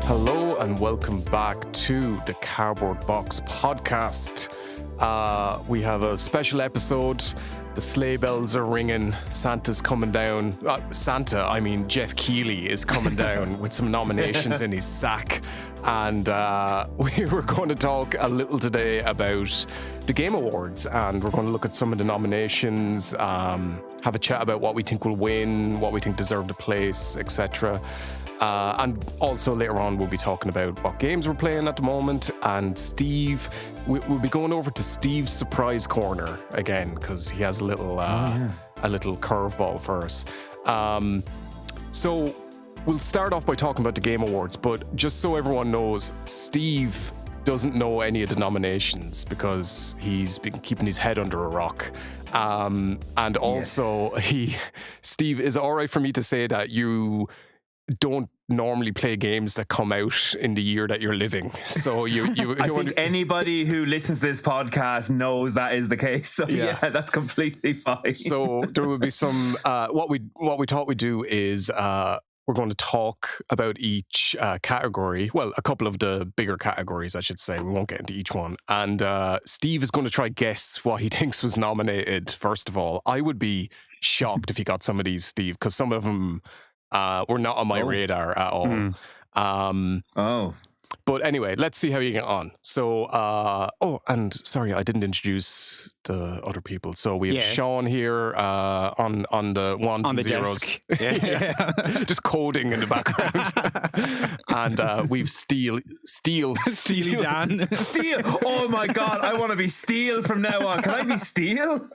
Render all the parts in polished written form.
Hello and welcome back to the Cardboard Box Podcast. We have a special episode. The sleigh bells are ringing. Santa's coming down. Jeff Keighley is coming down with some nominations in his sack. And we were going to talk a little today about the Game Awards, and we're going to look at some of the nominations, have a chat about what we think will win, what we think deserve the place, etc. And also later on we'll be talking about what games we're playing at the moment. And Steve, we'll be going over to Steve's surprise corner again because he has a little curveball for us. So we'll start off by talking about the Game Awards, but just so everyone knows, Steve doesn't know any of the nominations because he's been keeping his head under a rock. And also, Steve, is it all right for me to say that you don't normally play games that come out in the year that you're living? So I think anybody who listens to this podcast knows that is the case. So yeah that's completely fine. So there will be some what we thought we'd do is we're going to talk about each category. Well, a couple of the bigger categories, I should say. We won't get into each one. And Steve is going to try guess what he thinks was nominated. First of all, I would be shocked if he got some of these, Steve, because some of them were not on my radar at all. But anyway, let's see how you get on. So, and sorry, I didn't introduce the other people. So we have Sean here on the ones and zeros. Desk. Just coding in the background. And we've Steely Dan. Steel! Oh my God, I want to be Steel from now on. Can I be Steel?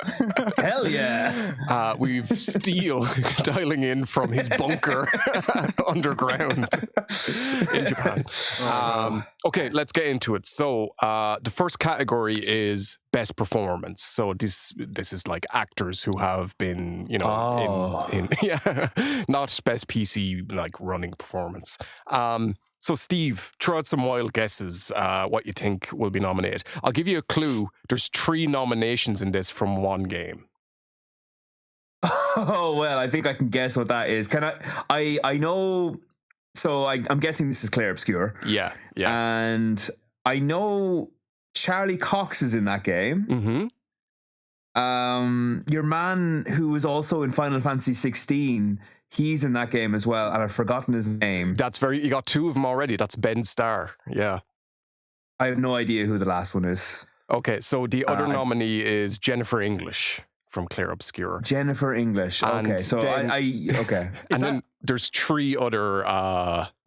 Hell yeah. We've Steel dialing in from his bunker underground in Japan. Okay, let's get into it. So the first category is best performance. So this is like actors who have been, not best PC like running performance. So Steve, throw out some wild guesses what you think will be nominated. I'll give you a clue. There's 3 nominations in this from one game. Oh, well, I think I can guess what that is. Can I know... So I'm guessing this is Claire Obscure. Yeah. And I know Charlie Cox is in that game. Mm-hmm. Your man who was also in Final Fantasy 16, he's in that game as well, and I've forgotten his name. You got 2 of them already. That's Ben Starr. Yeah. I have no idea who the last one is. Okay, so the other nominee is Jennifer English from Claire Obscure. Jennifer English. Okay, so okay. Then there's 3 other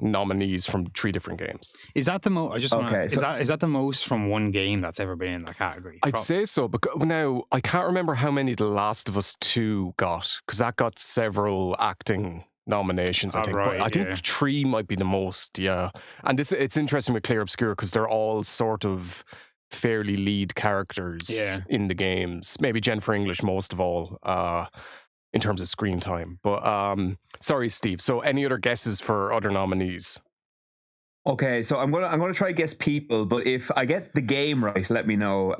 nominees from 3 different games. Is that the most? Is that the most from one game that's ever been in that category? I'd say so. Because now I can't remember how many The Last of Us 2 got, because that got several acting nominations. I think, right, but I think 3 might be the most. Yeah, and it's interesting with Claire Obscure because they're all sort of fairly lead characters in the games. Maybe Jennifer English most of all in terms of screen time. But sorry, Steve. So any other guesses for other nominees? Okay, so I'm gonna try to guess people, but if I get the game right, let me know.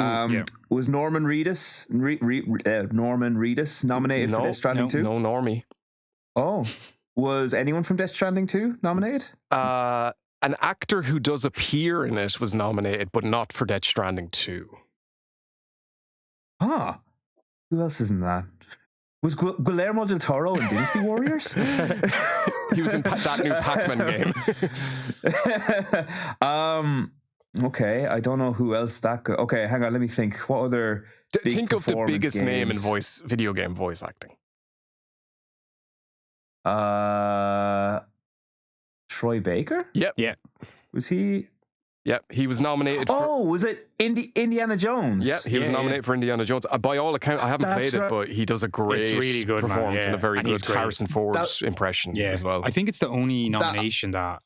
Was Norman Reedus nominated for Death Stranding 2? No, Normie. Oh, was anyone from Death Stranding 2 nominated? An actor who does appear in it was nominated, but not for Death Stranding 2. Ah, who else is in that? Was Guillermo del Toro in Dynasty Warriors? He was in that new Pac-Man game. Okay, I don't know who else that could... Okay, hang on, let me think. What other think of the biggest games? name in video game voice acting. Troy Baker? Yep. Yeah. Was he... Yep, he was nominated was it Indiana Jones? Yeah, he was nominated for Indiana Jones. By all accounts, I haven't played it, but he does a great really good, performance and a very good Harrison Ford impression as well. I think it's the only nomination that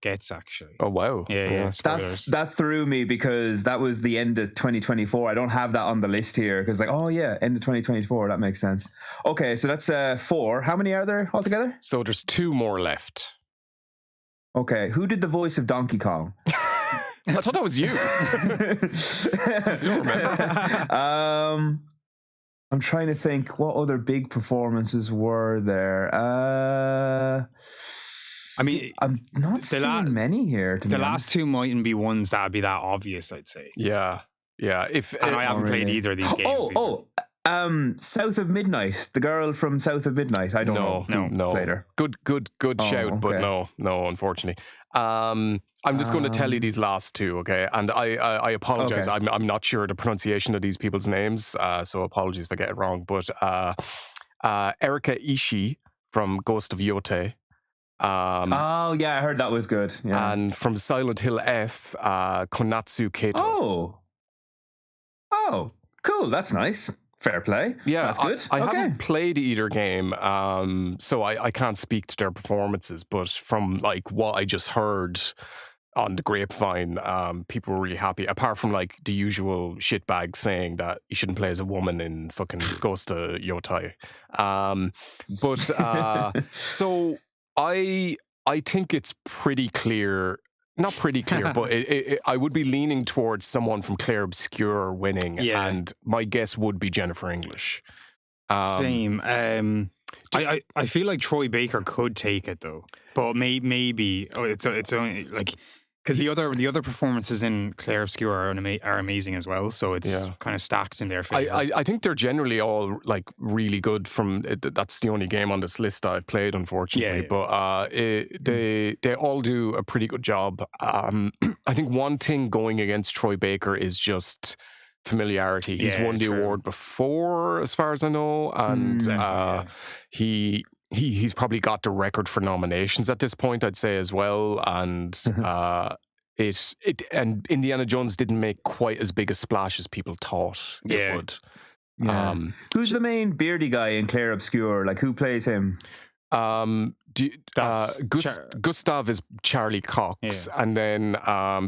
gets, actually. Oh, wow. Yeah. That threw me because that was the end of 2024. I don't have that on the list here because end of 2024. That makes sense. Okay, so that's 4. How many are there altogether? So there's 2 more left. Okay, who did the voice of Donkey Kong? I thought that was you. You don't remember? I'm trying to think what other big performances were there. I mean, I'm not seeing many here. The last two mightn't be ones that would be that obvious, I'd say. Yeah. And I haven't played either of these games. South of Midnight. The girl from South of Midnight. I don't know who played her. Good shout, but no, unfortunately. I'm just going to tell you these last two, okay? And I apologize. Okay. I'm not sure the pronunciation of these people's names, so apologies if I get it wrong. But Erika Ishii from Ghost of Yotei. I heard that was good. Yeah. And from Silent Hill F, Konatsu Keito. Oh, cool. That's nice. Fair play. Yeah, that's good. I haven't played either game, so I can't speak to their performances. But from like what I just heard on the grapevine, people were really happy. Apart from like the usual shitbag saying that you shouldn't play as a woman in fucking Ghost of Yotei. So I think it's pretty clear. Not pretty clear, but I would be leaning towards someone from Claire Obscure winning, and my guess would be Jennifer English. Same. I feel like Troy Baker could take it though, but maybe it's only like because the other performances in Claire Obscure are amazing as well, so it's kind of stacked in their favor. I think they're generally all like really good. That's the only game on this list that I've played, unfortunately. But they all do a pretty good job. I think one thing going against Troy Baker is just familiarity. He's won the award before, as far as I know, and he's probably got the record for nominations at this point, I'd say, as well. And and Indiana Jones didn't make quite as big a splash as people thought it would. Yeah. Who's the main beardy guy in Claire Obscure? Like, who plays him? Gustav is Charlie Cox, and then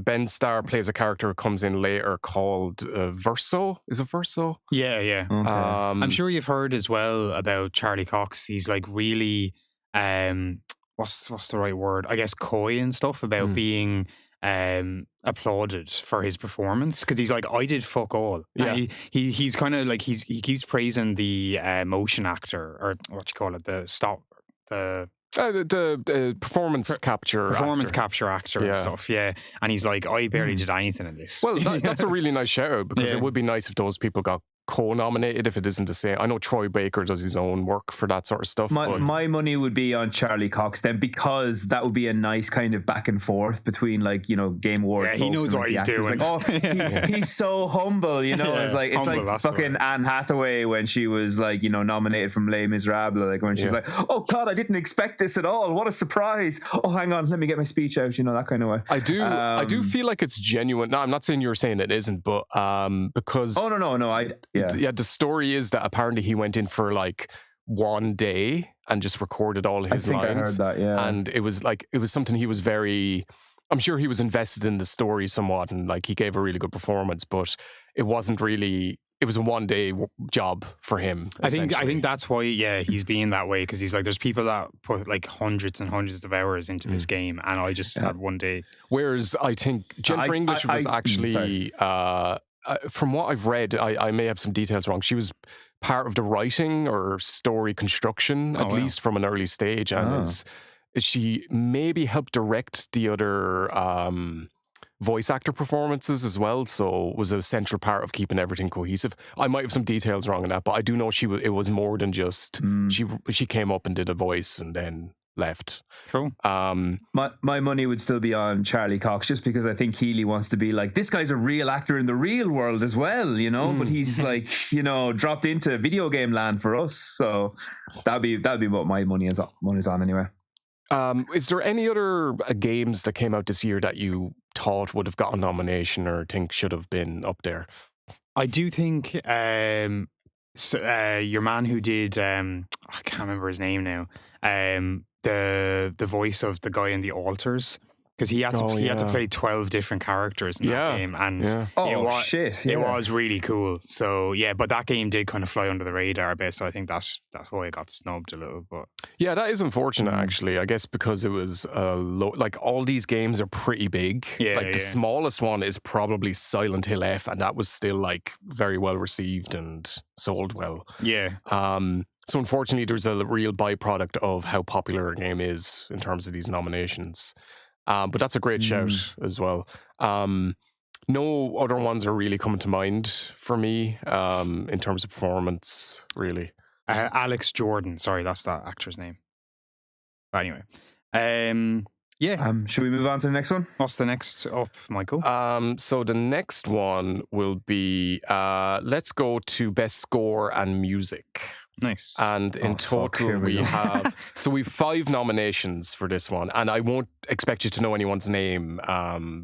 Ben Starr plays a character who comes in later called Verso. Is it Verso? Yeah. Okay. I'm sure you've heard as well about Charlie Cox. He's like really, what's the right word? I guess coy and stuff about being applauded for his performance, because he's like, I did fuck all. He's kind of like he keeps praising the motion actor, or what you call it, the performance capture actor and stuff, and he's like, I barely did anything in this. Well, that's a really nice shout out, because it would be nice if those people got co-nominated, if it isn't the same. I know Troy Baker does his own work for that sort of stuff. My money would be on Charlie Cox then, because that would be a nice kind of back and forth between, like, you know, Game Awards. He knows what he's doing. Like, he's so humble, you know. It's like fucking Anne Hathaway when she was, like, you know, nominated from Les Miserables, like when she's like, oh God, I didn't expect this at all. What a surprise. Oh, hang on, let me get my speech out. You know, that kind of way. I do feel like it's genuine. No, I'm not saying you're saying it isn't, but because the story is that apparently he went in for like one day and just recorded all his lines. I heard that, and it was something he was I'm sure he was invested in the story somewhat, and like he gave a really good performance, but it was a one-day job for him. I think that's why he's being that way, because he's like, there's people that put like hundreds and hundreds of hours into this game, and I just had one day. Whereas I think Jennifer English was actually from what I've read, I may have some details wrong, she was part of the writing or story construction, at least from an early stage, and she maybe helped direct the other voice actor performances as well, so was a central part of keeping everything cohesive. I might have some details wrong in that, but I do know it was more than just she came up and did a voice and then left. Cool. My money would still be on Charlie Cox, just because I think Healy wants to be like, this guy's a real actor in the real world as well, you know. But he's like, you know, dropped into video game land for us, so that'd be what my money's on anyway. Is there any other games that came out this year that you thought would have gotten a nomination or think should have been up there? I do think your man who did I can't remember his name now. The voice of the guy in the Altars, because he had to play 12 different characters in that game, and it was really cool. So but that game did kind of fly under the radar a bit, so I think that's why it got snubbed a little. But yeah, that is unfortunate actually, I guess, because it was like all these games are pretty big. The smallest one is probably Silent Hill F, and that was still like very well received and sold well. So unfortunately, there's a real byproduct of how popular a game is in terms of these nominations. But that's a great shout as well. No other ones are really coming to mind for me in terms of performance, really. Alex Jordan. Sorry, that's that actor's name. But anyway, yeah. Should we move on to the next one? What's the next up, Michael? So the next one will be let's go to best score and music. Nice. And in total, we have we've 5 nominations for this one, and I won't expect you to know anyone's name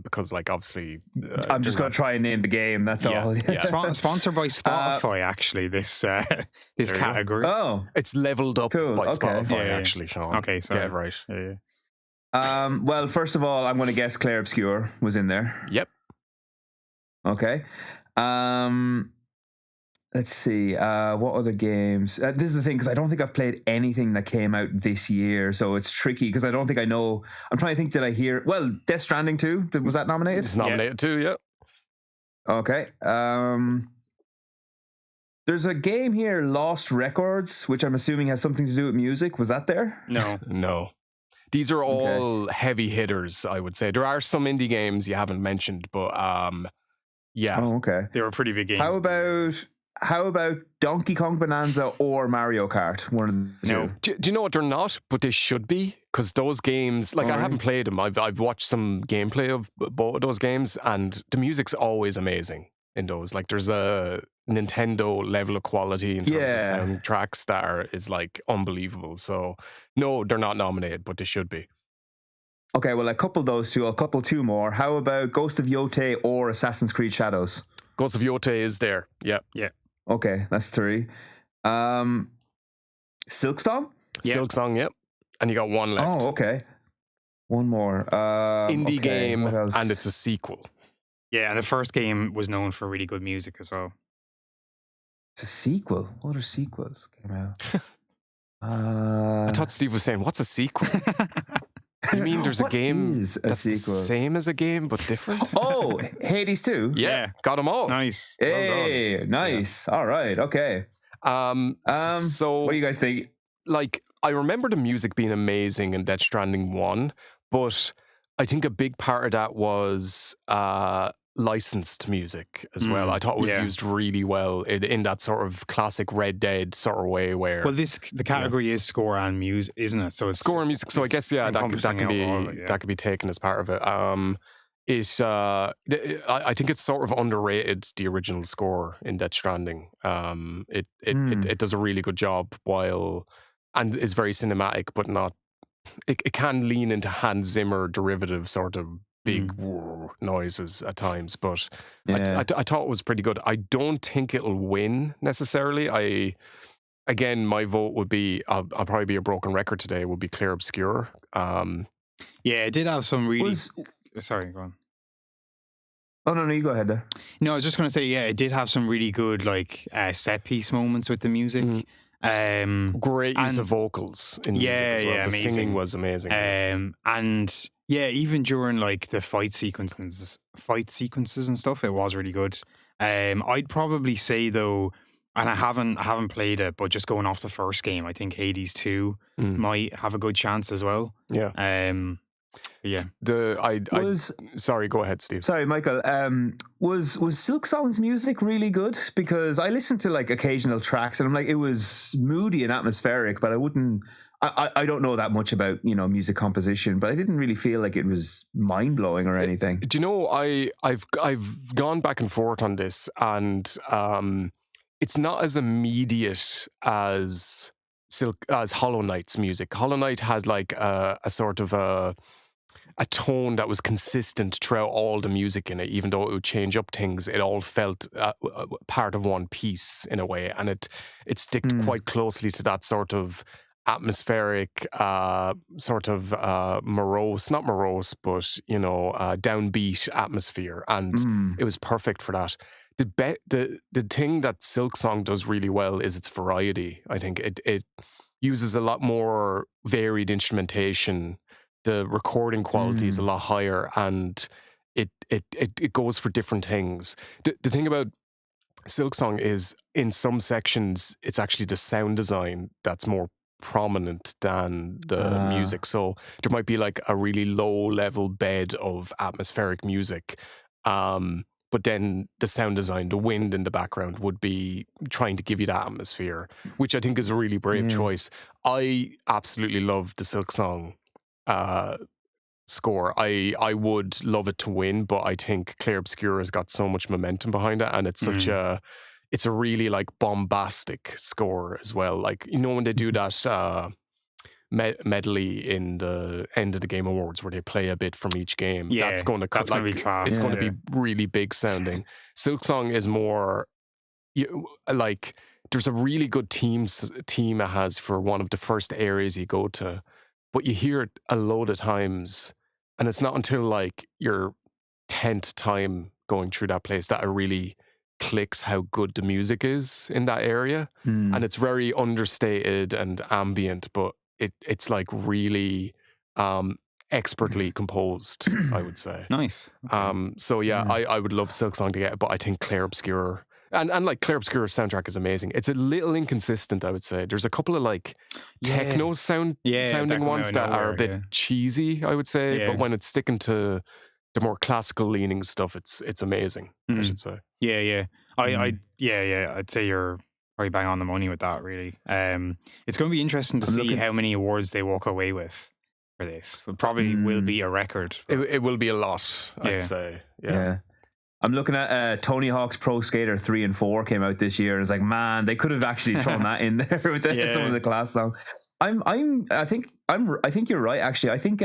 because, like, obviously, I'm just going to try and name the game. That's all. Yeah. Sponsored by Spotify, actually. This category. Oh, it's leveled up by Spotify, Yeah. actually, Sean. Okay, sorry. Get it right. Yeah. Well, first of all, I'm going to guess Claire Obscure was in there. Yep. Okay. Let's see. What other games? This is the thing, because I don't think I've played anything that came out this year, so it's tricky because I don't think I know. I'm trying to think. Did I hear? Well, Death Stranding 2, was that nominated? It's nominated too. Yeah. Okay. There's a game here, Lost Records, which I'm assuming has something to do with music. Was that there? No. These are all heavy hitters, I would say. There are some indie games you haven't mentioned, but yeah. Oh, okay. They were pretty big games. How about Donkey Kong Bonanza or Mario Kart? One of the two. Do you know what? They're not, but they should be, because those games, like, I haven't played them. I've watched some gameplay of both of those games, and the music's always amazing in those. Like, there's a Nintendo level of quality in terms of soundtracks that is like unbelievable. So no, they're not nominated, but they should be. Okay, well, I coupled those two. I'll couple 2 more. How about Ghost of Yotei or Assassin's Creed Shadows? Ghost of Yotei is there. Yeah. Okay, that's 3. Silksong? Silksong, yep. And you got 1 left. Oh, okay. 1 more. Indie game, what else? and it's a sequel. Yeah, and the first game was known for really good music as well. It's a sequel. What other sequels came out? I thought Steve was saying, what's a sequel? You mean there's a game is a that's sequel? the same as a game, but different? Oh, Hades 2? Yeah, got them all. Nice. Hey, nice. All right, okay. So what do you guys think? Like, I remember the music being amazing in Death Stranding 1, but I think a big part of that was licensed music as well. I thought it was used really well in that sort of classic Red Dead sort of way where... Well, the category is score and music, isn't it? So it's score and music. So I guess, that can be taken as part of it. I think it's sort of underrated, the original score in Death Stranding. It does a really good job and is very cinematic, but not... It can lean into Hans Zimmer derivative sort of big noises at times, but I thought it was pretty good. I don't think it'll win necessarily. Again, my vote would be, I'll probably be a broken record today, would be Claire Obscure. Yeah, it did have some really... Sorry, go on. Oh, no, you go ahead there. No, I was just going to say, it did have some really good, like, set piece moments with the music. Great use of vocals in music as well. The amazing. Singing was amazing. And even during like the fight sequences and stuff, it was really good. I'd probably say though, and I haven't played it, but just going off the first game, I think Hades 2 might have a good chance as well. Yeah. Sorry, go ahead, Steve. Sorry, Michael. Was Silksong's music really good? Because I listened to like occasional tracks and I'm like, it was moody and atmospheric, but I don't know that much about, music composition, but I didn't really feel like it was mind blowing or anything. Do you know, I've gone back and forth on this, and it's not as immediate as Hollow Knight's music. Hollow Knight had like a sort of a tone that was consistent throughout all the music in it, even though it would change up things. It all felt part of one piece in a way, and it sticked quite closely to that sort of atmospheric, sort of morose, not morose, but downbeat atmosphere, and it was perfect for that. The thing that Silksong does really well is its variety. I think it uses a lot more varied instrumentation. The recording quality is a lot higher, and it goes for different things. The thing about Silksong is, in some sections, it's actually the sound design that's more prominent than the music. So there might be like a really low level bed of atmospheric music. But then the sound design, the wind in the background would be trying to give you that atmosphere, which I think is a really brave choice. I absolutely love the Silksong score. I would love it to win, but I think Clair Obscur has got so much momentum behind it, and it's such it's a really like bombastic score as well. Like, you know, when they do that medley in the end of the Game Awards where they play a bit from each game, that's going to that's going to be class. It's going to be really big sounding. Silksong is more like, there's a really good team it has for one of the first areas you go to, but you hear it a load of times, and it's not until like your 10th time going through that place that it really clicks how good the music is in that area. And it's very understated and ambient, but it's like really expertly composed, I would say. Nice. So yeah, I would love Silksong to get it, but I think Clair Obscur and like Clair Obscur's soundtrack is amazing. It's a little inconsistent, I would say. There's a couple of like techno sounding ones that are a bit cheesy, I would say. But when it's sticking to the more classical leaning stuff, it's amazing, I should say. I'd say you're probably bang on the money with that, really. It's going to be interesting to see how many awards they walk away with for this. It probably will be a record. It will be a lot, I'd say. Yeah. I'm looking at Tony Hawk's Pro Skater 3 and 4 came out this year, and it's like, man, they could have actually thrown that in there with some of the class songs. I think you're right, actually. I think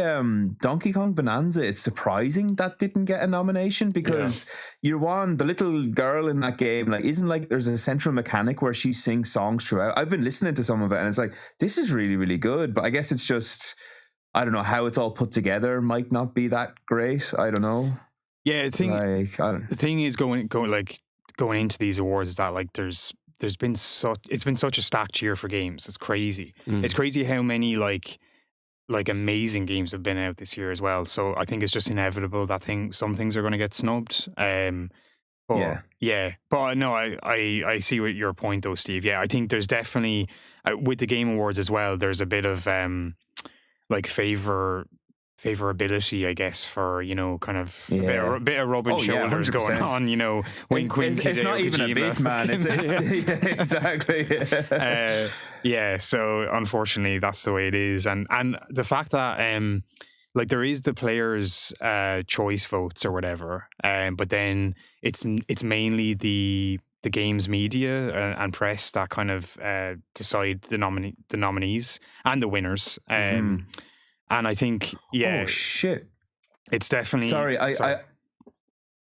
Donkey Kong Bonanza, it's surprising that didn't get a nomination, because the little girl in that game, like, isn't like there's a central mechanic where she sings songs throughout. I've been listening to some of it, and it's like, this is really, really good. But I guess it's just, I don't know, how it's all put together might not be that great. I don't know. Yeah, the thing is going into these awards is that like it's been such a stacked year for games. It's crazy. It's crazy how many like amazing games have been out this year as well. So I think it's just inevitable that some things are going to get snubbed. But no, I see what your point though, Steve. Yeah, I think there's definitely with the Game Awards as well, there's a bit of like favorability, I guess, for, you know, kind of a bit of rubbing shoulders going on, you know, wink, it's not even a bit, man. It's exactly. So unfortunately, that's the way it is, and the fact that like there is the players' choice votes or whatever, but then it's mainly the game's media and press that kind of decide the nominees and the winners. And I think, oh shit, it's definitely.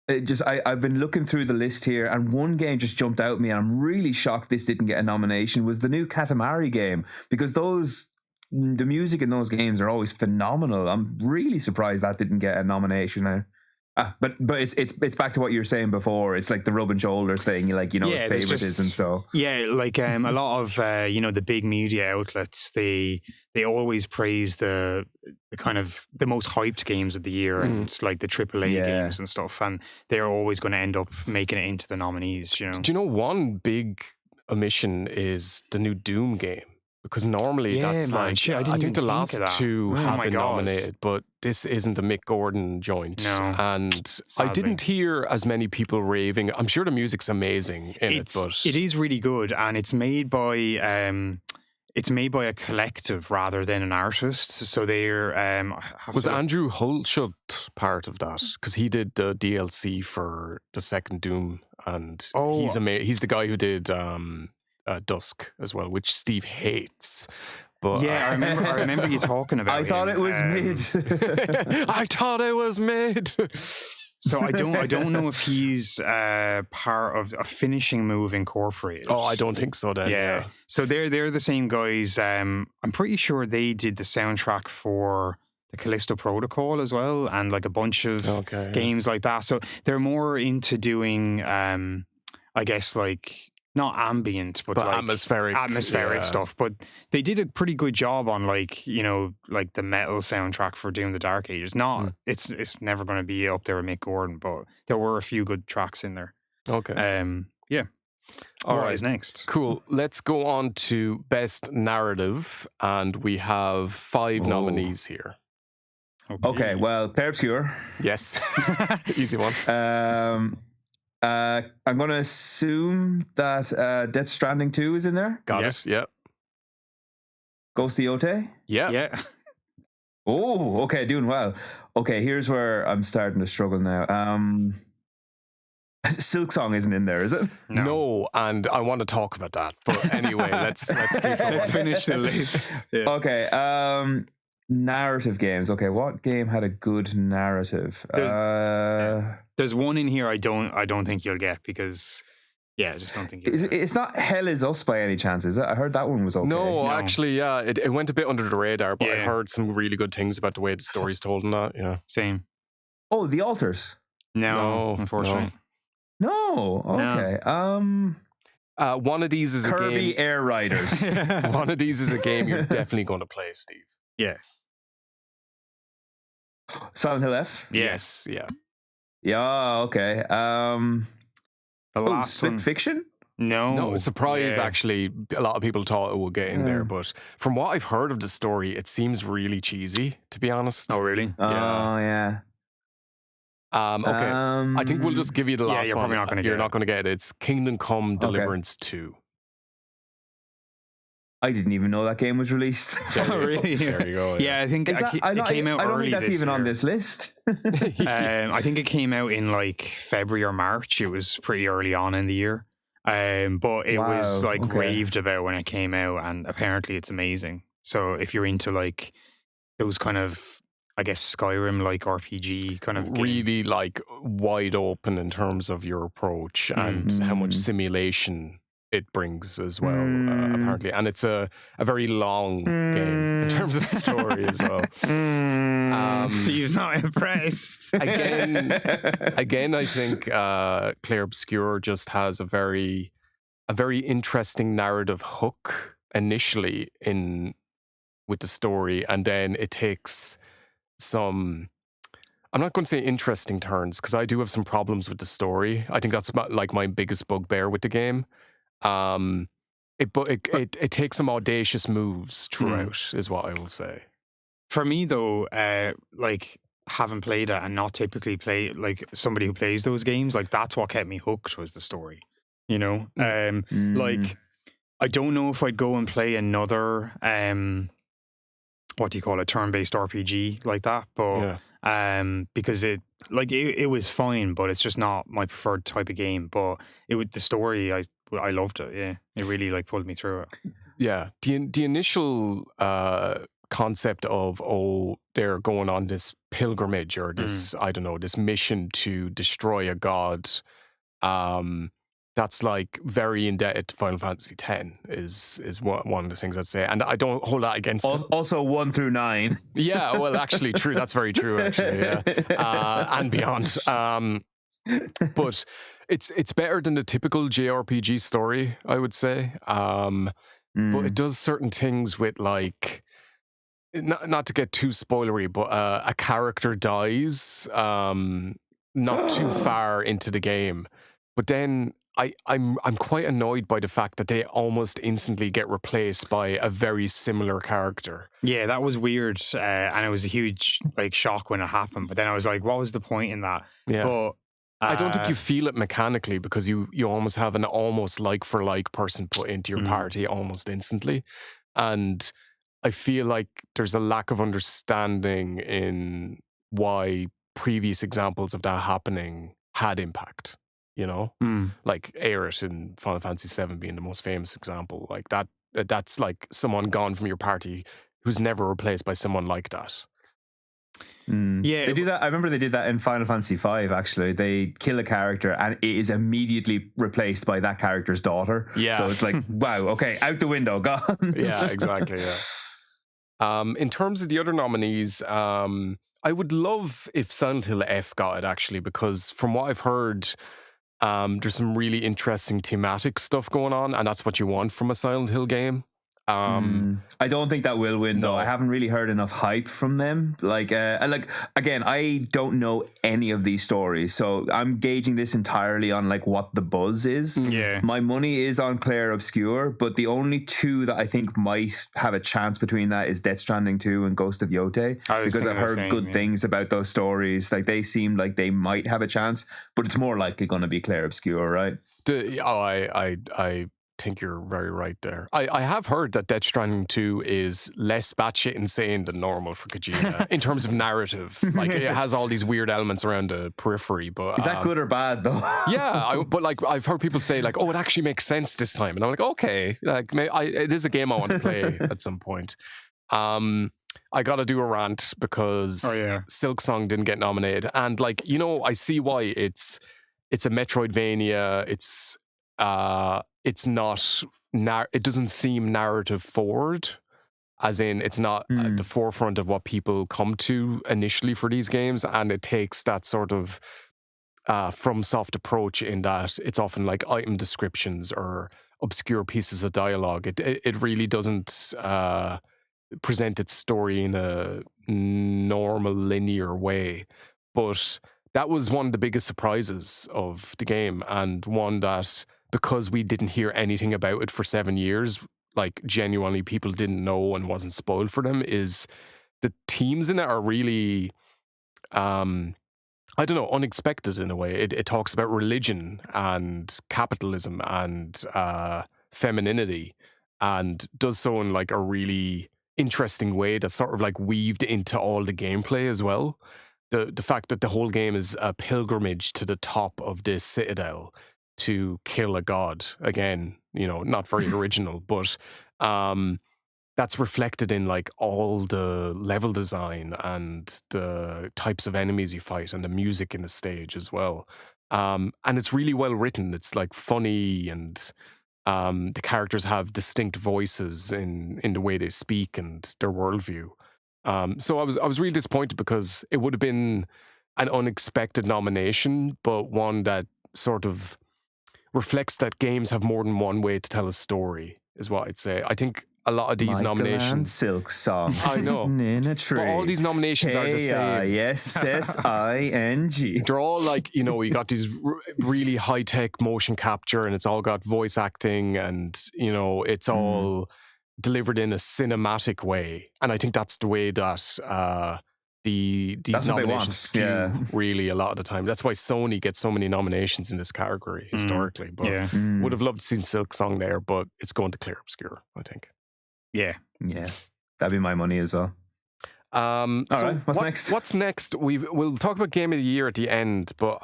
I've been looking through the list here, and one game just jumped out at me, and I'm really shocked this didn't get a nomination. Was the new Katamari game, because the music in those games are always phenomenal. I'm really surprised that didn't get a nomination now. But it's back to what you were saying before. It's like the rub and shoulders thing, like, you know, it's favoritism. So like a lot of you know, the big media outlets, they always praise the kind of the most hyped games of the year and like the AAA games and stuff, and they're always going to end up making it into the nominees. You know, do you know one big omission is the new Doom game? Because normally that's like, I think the last two have been nominated, but this isn't a Mick Gordon joint. No, and sadly. I didn't hear as many people raving. I'm sure the music's amazing in it, but it is really good, and it's made by a collective rather than an artist. So they're was Andrew Hulshut part of that? Because he did the DLC for the second Doom, and he's he's the guy who did Dusk as well, which Steve hates. But yeah, I remember you talking about. I thought it was mid. I thought it was mid. So I don't know if he's part of a Finishing Move Incorporated. Oh, I don't think so then. Yeah. So they're the same guys. I'm pretty sure they did the soundtrack for the Callisto Protocol as well, and like a bunch of games like that. So they're more into doing I guess like not ambient, but like atmospheric stuff. But they did a pretty good job on like, you know, like the metal soundtrack for Doom the Dark Ages. It's never going to be up there with Mick Gordon, but there were a few good tracks in there. Okay. All What right. is next? Cool. Let's go on to best narrative, and we have 5 nominees here. Okay, well, Claire Obscure. Yes, easy one. I'm going to assume that Death Stranding 2 is in there. Got it. Yeah. Ghost of Yote. Yeah. Oh, okay, doing well. Okay, here's where I'm starting to struggle now. Silk Song isn't in there, is it? No, and I want to talk about that. But anyway, let's keep going. Let's finish the list. Yeah. Okay, narrative games. Okay, what game had a good narrative? There's one in here I don't think you'll get because I just don't think you'll get. It's not Hell Is Us by any chance, is it? I heard that one was okay. No, actually, it went a bit under the radar, but I Yeah. heard some really good things about the way the story's told and that. Yeah. Same. Oh, The Altars. No, unfortunately. No. Okay. One of these is a Kirby game. Air Riders. One of these is a game you're definitely going to play, Steve. Yeah. Silent Hill F. Yes. Yeah. Yeah. Okay. The last Split one. Fiction. No, surprise. Yeah. Actually, a lot of people thought it would get in there, but from what I've heard of the story, it seems really cheesy. To be honest. Oh, really? Oh yeah. Okay. I think we'll just give you the last you're one. probably not gonna You're get not it. going to get it. It's Kingdom Come Deliverance 2. I didn't even know that game was released. Oh, really? There you go. Yeah, I think Is that, it came out I don't early think that's this even on year. this list. I think it came out in like February or March. It was pretty early on in the year. But it was Wow, like okay. raved about when it came out, and apparently it's amazing. So if you're into like those kind of, I guess, Skyrim like RPG kind of game. Really like wide open in terms of your approach and how much simulation it brings as well, apparently. And it's a very long game in terms of story as well. Steve's not impressed. Again, I think Claire Obscure just has a very interesting narrative hook initially with the story, and then it takes some, I'm not going to say interesting turns because I do have some problems with the story. I think that's like my biggest bugbear with the game. It takes some audacious moves throughout, is what I will say. For me though, like having played it and not typically play like somebody who plays those games, like that's what kept me hooked was the story. You know, like I don't know if I'd go and play another what do you call it, turn-based RPG like that, but because it was fine, but it's just not my preferred type of game. But the story, I loved it. Yeah, it really like pulled me through it. Yeah, the initial concept of they're going on this pilgrimage or this I don't know, this mission to destroy a god. That's like very indebted to Final Fantasy X is one of the things I'd say, and I don't hold that against it. Also 1 through 9. Yeah, well, actually, true. That's very true. Actually, yeah, and beyond. But it's better than the typical JRPG story, I would say. But it does certain things with like, not to get too spoilery, but a character dies not too far into the game, but then I'm quite annoyed by the fact that they almost instantly get replaced by a very similar character. Yeah, that was weird, and it was a huge like shock when it happened. But then I was like, what was the point in that? Yeah. But I don't think you feel it mechanically because you almost have an almost like for like person put into your party almost instantly. And I feel like there's a lack of understanding in why previous examples of that happening had impact, you know? Like Aerith in Final Fantasy VII being the most famous example. Like that's like someone gone from your party who's never replaced by someone like that. Yeah, They do that. I remember they did that in Final Fantasy V, actually. They kill a character and it is immediately replaced by that character's daughter. Yeah. So it's like, wow, okay, out the window, gone. Yeah, exactly, yeah. In terms of the other nominees, I would love if Silent Hill F got it, actually, because from what I've heard, there's some really interesting thematic stuff going on, and that's what you want from a Silent Hill game. I don't think that will win though. No. I haven't really heard enough hype from them. Like again, I don't know any of these stories, so I'm gauging this entirely on like what the buzz is. Yeah. My money is on Claire Obscure, but the only two that I think might have a chance between that is Death Stranding 2 and Ghost of Yote, because I've heard good things about those stories. Like they seem like they might have a chance, but it's more likely going to be Claire Obscure, right? I think you're very right there. I have heard that Death Stranding 2 is less batshit insane than normal for Kojima in terms of narrative. Like it has all these weird elements around the periphery, but is that good or bad though? but like I've heard people say like, oh, it actually makes sense this time, and I'm like, okay, like it is a game I want to play at some point. I gotta do a rant because Silk Song didn't get nominated, and like I see why. It's a Metroidvania. It's not. It doesn't seem narrative forward, as in it's not at the forefront of what people come to initially for these games, and it takes that sort of FromSoft approach in that it's often like item descriptions or obscure pieces of dialogue. It really doesn't present its story in a normal linear way, but that was one of the biggest surprises of the game, and one that, because we didn't hear anything about it for 7 years, like genuinely people didn't know and wasn't spoiled for them, is the themes in it are really, I don't know, unexpected in a way. It talks about religion and capitalism and femininity, and does so in like a really interesting way that's sort of like weaved into all the gameplay as well. The fact that the whole game is a pilgrimage to the top of this citadel to kill a god. Again, not very original, but that's reflected in like all the level design and the types of enemies you fight and the music in the stage as well. And it's really well written. It's like funny, and the characters have distinct voices in the way they speak and their worldview. So I was really disappointed because it would have been an unexpected nomination, but one that sort of reflects that games have more than one way to tell a story, is what I'd say. I think a lot of these nominations, Silk Song, I know, in a tree. But all these nominations are the same. KISSING. They're all like, you got these really high tech motion capture, and it's all got voice acting, and it's all delivered in a cinematic way. And I think that's the way that these nominations skew really a lot of the time. That's why Sony gets so many nominations in this category historically. But would have loved to see Silk Song there, but it's going to Claire Obscure, I think. Yeah, that'd be my money as well. All right, what's next? What's next? We'll talk about Game of the Year at the end, but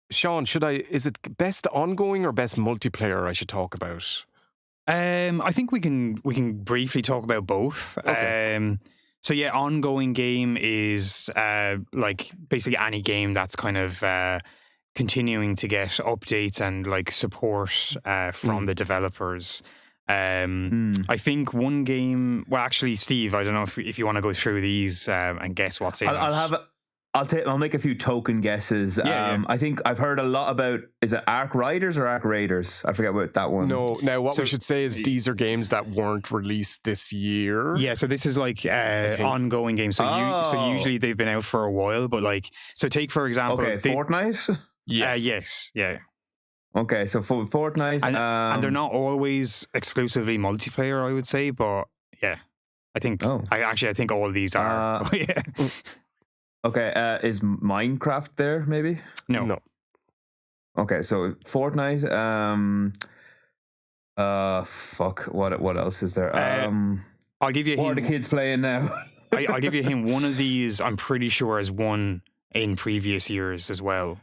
Sean, is it best ongoing or best multiplayer I should talk about? I think we can briefly talk about both. Okay. So yeah, ongoing game is like basically any game that's kind of continuing to get updates and like support from the developers. I think one game. Well, actually, Steve, I don't know if you want to go through these and guess what's in. I'll make a few token guesses. I think I've heard a lot about, is it Arc Riders or Arc Raiders? I forget what that one. No, now what we should say is these are games that weren't released this year. Yeah, so this is like ongoing games. So usually they've been out for a while, but like, so take for example, Fortnite. Yes, yeah. Okay, so for Fortnite, and they're not always exclusively multiplayer, I would say, but yeah, I think I think all of these are. Yeah. Okay, is Minecraft there? Maybe no. Okay, so Fortnite. Fuck. What else is there? I'll give you a hint. What are the kids playing now? I'll give you a hint. One of these, I'm pretty sure, has won in previous years as well.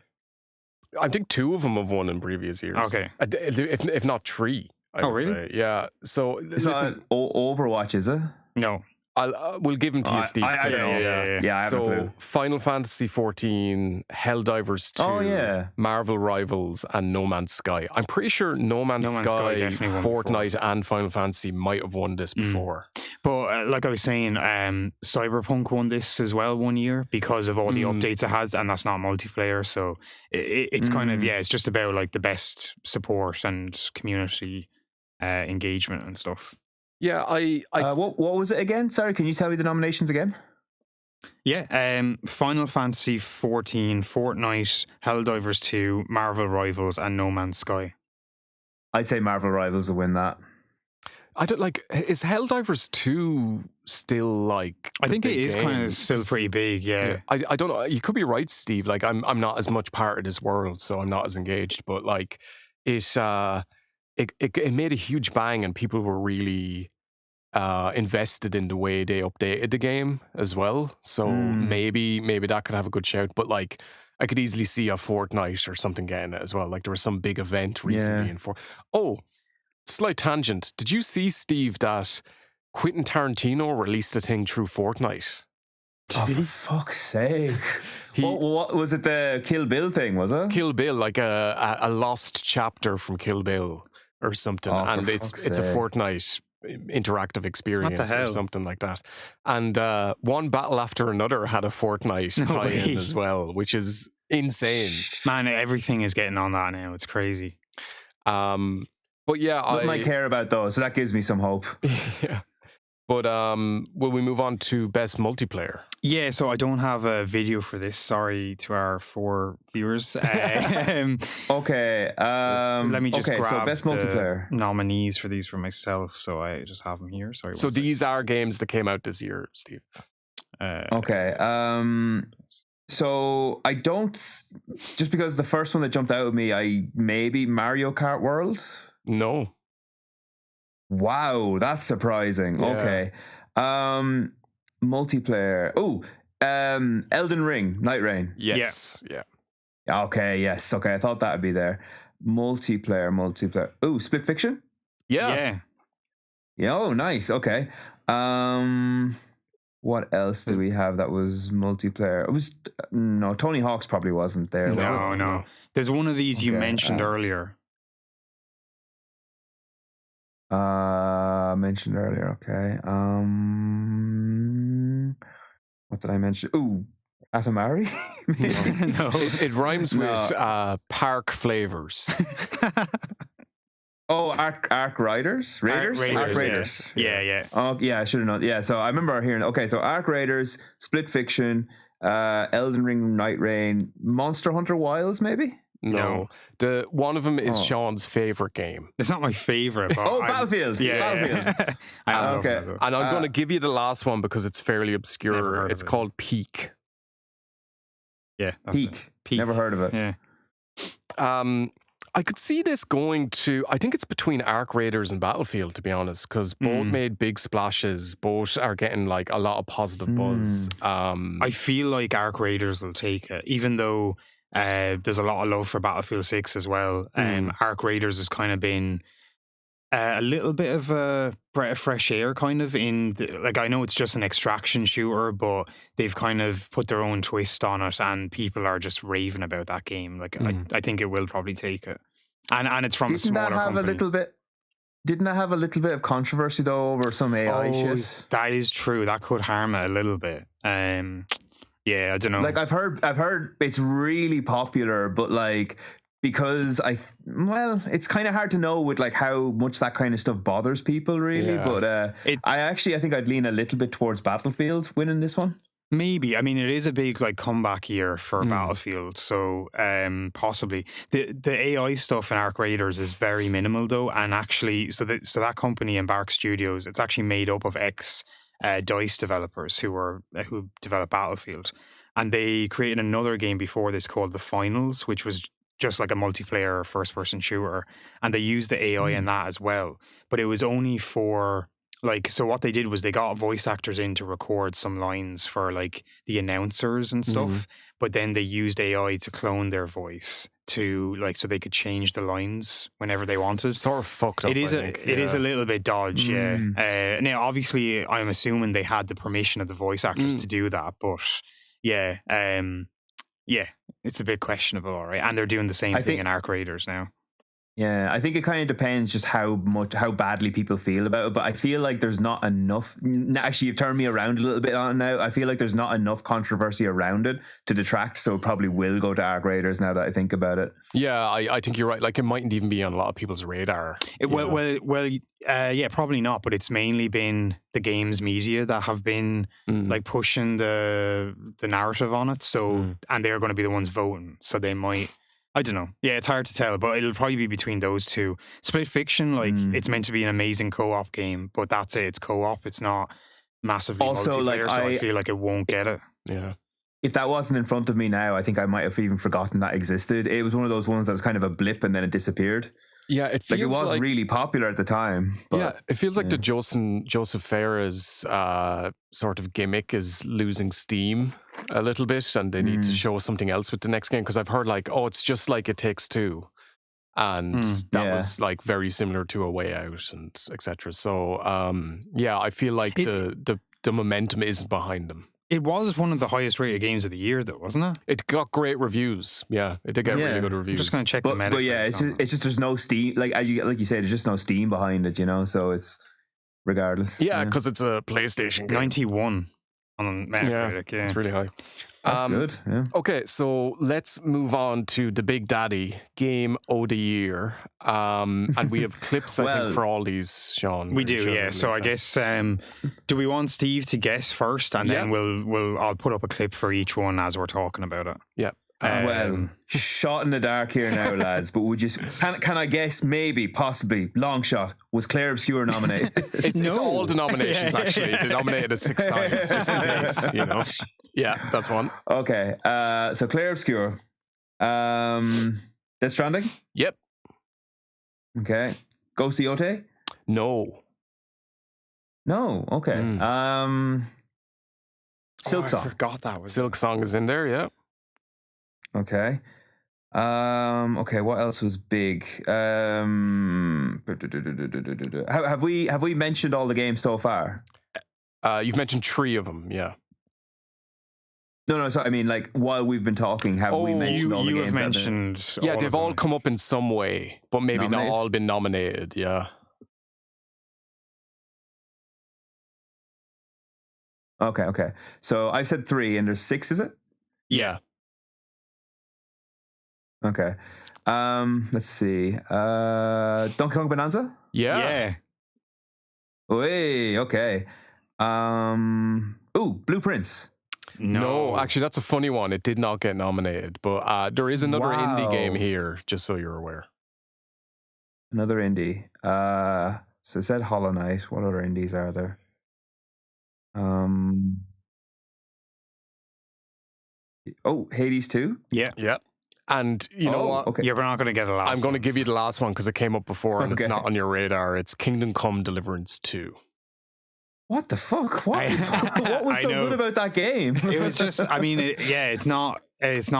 I think 2 of them have won in previous years. Okay, if not 3. I would say. Yeah. So it's not Overwatch, is it? No. We'll give them to you, Steve. I don't know. Yeah. I so Final Fantasy 14, Helldivers 2, Marvel Rivals, and No Man's Sky. I'm pretty sure No Man's Sky Fortnite, and Final Fantasy might have won this before. But like I was saying, Cyberpunk won this as well one year because of all the updates it has, and that's not multiplayer. So it's kind of it's just about like the best support and community engagement and stuff. Yeah, what was it again? Sorry, can you tell me the nominations again? Yeah, Final Fantasy 14, Fortnite, Helldivers 2, Marvel Rivals, and No Man's Sky. I'd say Marvel Rivals will win that. I don't like. Is Helldivers 2 still like? I think it is kind of still pretty big. Yeah. I don't know. You could be right, Steve. Like I'm not as much part of this world, so I'm not as engaged. But like it made a huge bang, and people were really invested in the way they updated the game as well. So maybe that could have a good shout. But like I could easily see a Fortnite or something getting it as well. Like there was some big event recently in slight tangent. Did you see, Steve, that Quentin Tarantino released a thing through Fortnite? Oh, for fuck's sake. What was it, the Kill Bill thing, was it? Kill Bill, like a lost chapter from Kill Bill or something. And it's a Fortnite interactive experience or something like that. And one battle after another had a Fortnite tie-in as well, which is insane. Man, everything is getting on that now. It's crazy. But yeah, I might care about those, so that gives me some hope. Yeah. But will we move on to best multiplayer? Yeah, so I don't have a video for this. Sorry to our 4 viewers. Okay. Let me just grab so best multiplayer nominees for these for myself. So I just have them here. Sorry. So these are games that came out this year, Steve. Okay. So I don't. Just because the first one that jumped out at me, maybe Mario Kart World. No. Wow, that's surprising. Yeah. Okay. Multiplayer. Elden Ring, Night Rain. Yes. Yeah. Okay, yes. Okay, I thought that would be there. Multiplayer. Split Fiction? Yeah. Oh, nice. Okay. What else do we have that was multiplayer? It was Tony Hawk's probably wasn't there. No. There's one of these you mentioned earlier. Mentioned earlier. Okay. What did I mention? Atomari? No. It rhymes with park flavors. Arc Raiders? Arc Raiders. Yeah. Oh, yeah, I should have known. Yeah, so I remember hearing, okay, so Arc Raiders, Split Fiction, Elden Ring, Night Rain, Monster Hunter Wilds, maybe? No. The one of them is Sean's favorite game. It's not my favorite. But Battlefield. Battlefield. Okay. And I'm going to give you the last one because it's fairly obscure. It's called Peak. Yeah. Peak. Never heard of it. Yeah. I could see this going to, I think it's between Arc Raiders and Battlefield, to be honest, because both made big splashes. Both are getting like a lot of positive buzz. I feel like Arc Raiders will take it, even though there's a lot of love for Battlefield 6 as well. Arc Raiders has kind of been a little bit of a breath of fresh air, kind of like, I know it's just an extraction shooter, but they've kind of put their own twist on it, and people are just raving about that game. Like I think it will probably take it, and it's from a smaller company. Didn't that have a little bit of controversy though over some AI shit? That is true. That could harm it a little bit. Yeah, I don't know. Like I've heard it's really popular, but like because it's kind of hard to know with like how much that kind of stuff bothers people really. Yeah. But I think I'd lean a little bit towards Battlefield winning this one. Maybe. I mean, it is a big like comeback year for Battlefield, so possibly the AI stuff in Arc Raiders is very minimal though, and actually, so that company Embark Studios, it's actually made up of DICE developers who developed Battlefield, and they created another game before this called The Finals, which was just like a multiplayer first-person shooter, and they used the AI in that as well. But it was only for so what they did was they got voice actors in to record some lines for like the announcers and stuff, but then they used AI to clone their voice to so they could change the lines whenever they wanted. Sort of fucked up. It is a little bit dodge, yeah. Now obviously I'm assuming they had the permission of the voice actors to do that, but yeah, it's a bit questionable, all right. And they're doing the same thing in Arc Raiders now. Yeah, I think it kind of depends just how badly people feel about it. But I feel like there's not enough. Actually, you've turned me around a little bit on it now. I feel like there's not enough controversy around it to detract. So it probably will go to ARC Raiders now that I think about it. Yeah, I think you're right. Like, it mightn't even be on a lot of people's radar. Yeah, probably not. But it's mainly been the games media that have been like pushing the narrative on it. So and they're going to be the ones voting. So they might. I don't know. Yeah, it's hard to tell, but it'll probably be between those two. Split Fiction, like it's meant to be an amazing co-op game, but that's it. It's co-op. It's not massively also multiplayer, like so I feel like it won't get it. Yeah. If that wasn't in front of me now, I think I might have even forgotten that existed. It was one of those ones that was kind of a blip and then it disappeared. Yeah, it feels like it was really popular at the time. But, yeah, it feels like the Joseph Fares sort of gimmick is losing steam a little bit, and they need to show something else with the next game, because I've heard like, oh, it's just like It Takes Two, and that was like very similar to A Way Out and etc. So yeah, I feel like the momentum isn't behind them. It was one of the highest rated games of the year, though, wasn't it? It got great reviews. Yeah, it did get really good reviews. I'm just going to check the Metacritic. But yeah, it's just there's no steam. Like you said, there's just no steam behind it, you know. So it's regardless. Yeah, because it's a PlayStation game. 91 on Metacritic. Yeah, it's really high. That's good. Yeah. Okay, so let's move on to the Big Daddy Game of the Year. And we have clips, I think, for all these, Sean. We do, yeah. So I guess, do we want Steve to guess first, and then I'll put up a clip for each one as we're talking about it. Yeah. Well, shot in the dark here now, lads. But would you? Can I guess? Maybe, possibly, long shot. Was Claire Obscure nominated? It's all the nominations actually. They nominated it 6 times just in case, you know. Yeah, that's one. Okay, so Claire Obscure, Death Stranding. Yep. Okay, Ghost of Yote. No. Okay. Silk Song. I forgot that was Silk Song is in there. Yeah. Okay. Okay, what else was big? Have we mentioned all the games so far? You've mentioned 3 of them, yeah. No, so I mean, like, while we've been talking, have we mentioned all the games? You have mentioned yeah, they've all come up in some way, but maybe not all been nominated, yeah. Okay. So I said 3 and there's 6, is it? Yeah. Okay. Let's see. Donkey Kong Bonanza? Yeah. Okay. Blueprints. No, actually, that's a funny one. It did not get nominated, but there is another indie game here, just so you're aware. Another indie. So it said Hollow Knight. What other indies are there? Hades 2? Yeah. And you know what? Okay. You're not going to get a last I'm going to give you the last one because it came up before and it's not on your radar. It's Kingdom Come Deliverance 2. What the fuck? What was so good about that game? It was just, I mean, it's not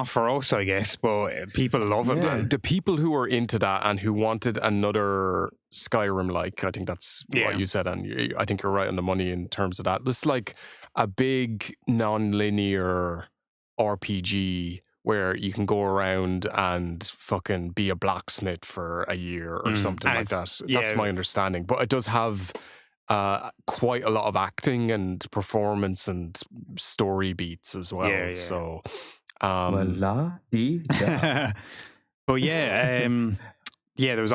for us, I guess, but people love it. Yeah. The people who are into that and who wanted another Skyrim-like, I think that's what you said, and I think you're right on the money in terms of that. It's like a big non-linear RPG where you can go around and fucking be a blacksmith for a year or something like that. That's my understanding. But it does have quite a lot of acting and performance and story beats as well. Yeah. So, but there was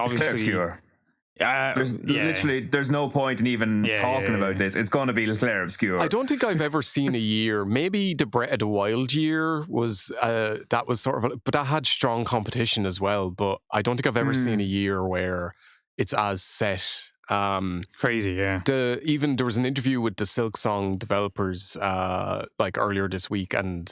obviously there's no point in even talking about this. It's going to be Claire Obscure. I don't think I've ever seen a year. Maybe the Breath of the Wild year was that was sort of, but that had strong competition as well. But I don't think I've ever seen a year where it's as set. Crazy, yeah. Even there was an interview with the Silk Song developers like earlier this week, and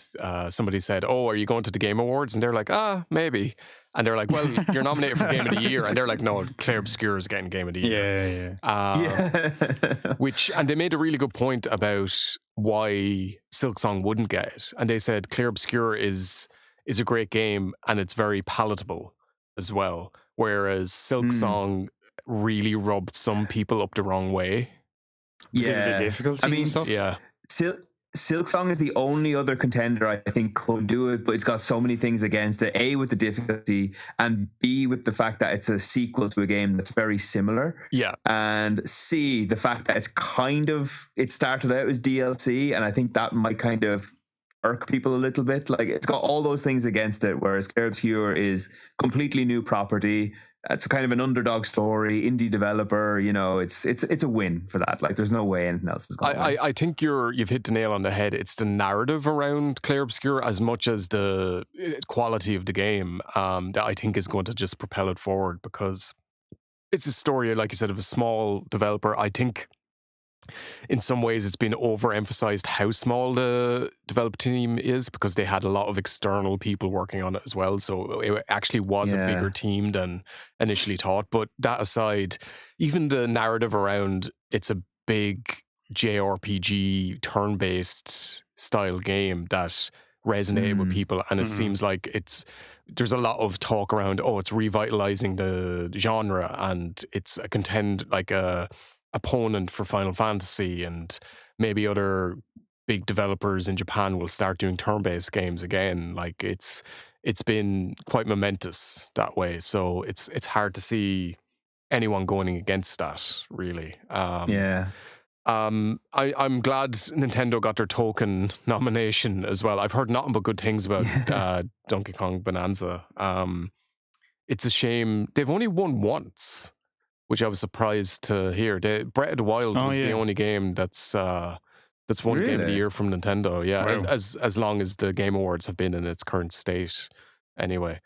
somebody said, "Oh, are you going to the Game Awards?" And they're like, maybe." And they're like, "Well, you're nominated for Game of the Year," and they're like, "No, Claire Obscure is getting Game of the Year." And they made a really good point about why Silk Song wouldn't get it, and they said Claire Obscure is a great game and it's very palatable as well, whereas Silk Song really rubbed some people up the wrong way. Because of the difficulty. I mean, stuff? Yeah. Silksong is the only other contender I think could do it, but it's got so many things against it. A, with the difficulty, and B, with the fact that it's a sequel to a game that's very similar. Yeah. And C, the fact that it started out as DLC, and I think that might kind of irk people a little bit. Like, it's got all those things against it, whereas Clair Obscur is completely new property. It's kind of an underdog story, indie developer. You know, it's a win for that. Like, there's no way anything else is going to win. I think you've hit the nail on the head. It's the narrative around Clair Obscur as much as the quality of the game that I think is going to just propel it forward, because it's a story, like you said, of a small developer. I think in some ways it's been overemphasized how small the development team is, because they had a lot of external people working on it as well. So it actually was a bigger team than initially thought. But that aside, even the narrative around it's a big JRPG turn-based style game that resonated with people, and it seems like there's a lot of talk around, it's revitalizing the genre, and it's a opponent for Final Fantasy, and maybe other big developers in Japan will start doing turn-based games again. Like, it's been quite momentous that way, so it's hard to see anyone going against that, really. I'm glad Nintendo got their token nomination as well. I've heard nothing but good things about Donkey Kong Bonanza. It's a shame they've only won once, which I was surprised to hear. Breath of the Wild was the only game that's won Game of the Year from Nintendo. Yeah, wow. as long as the Game Awards have been in its current state, anyway.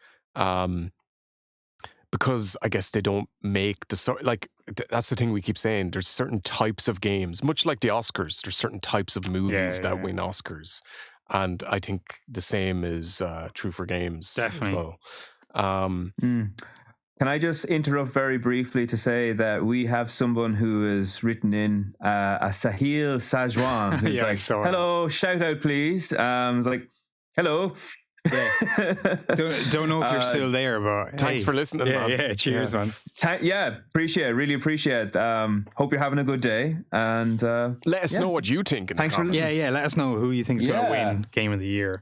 Because I guess they don't make that's the thing we keep saying. There's certain types of games, much like the Oscars. There's certain types of movies that win Oscars, and I think the same is true for games as well. Can I just interrupt very briefly to say that we have someone who has written in a Sahil Sajwan, who's like, hello, shout out please. It's like, hello. Yeah. don't know if you're still there, but thanks for listening, man. Yeah, cheers, man. Really appreciate. Hope you're having a good day, and let us know what you think. Thanks for listening. Let us know who you think is going to win Game of the Year.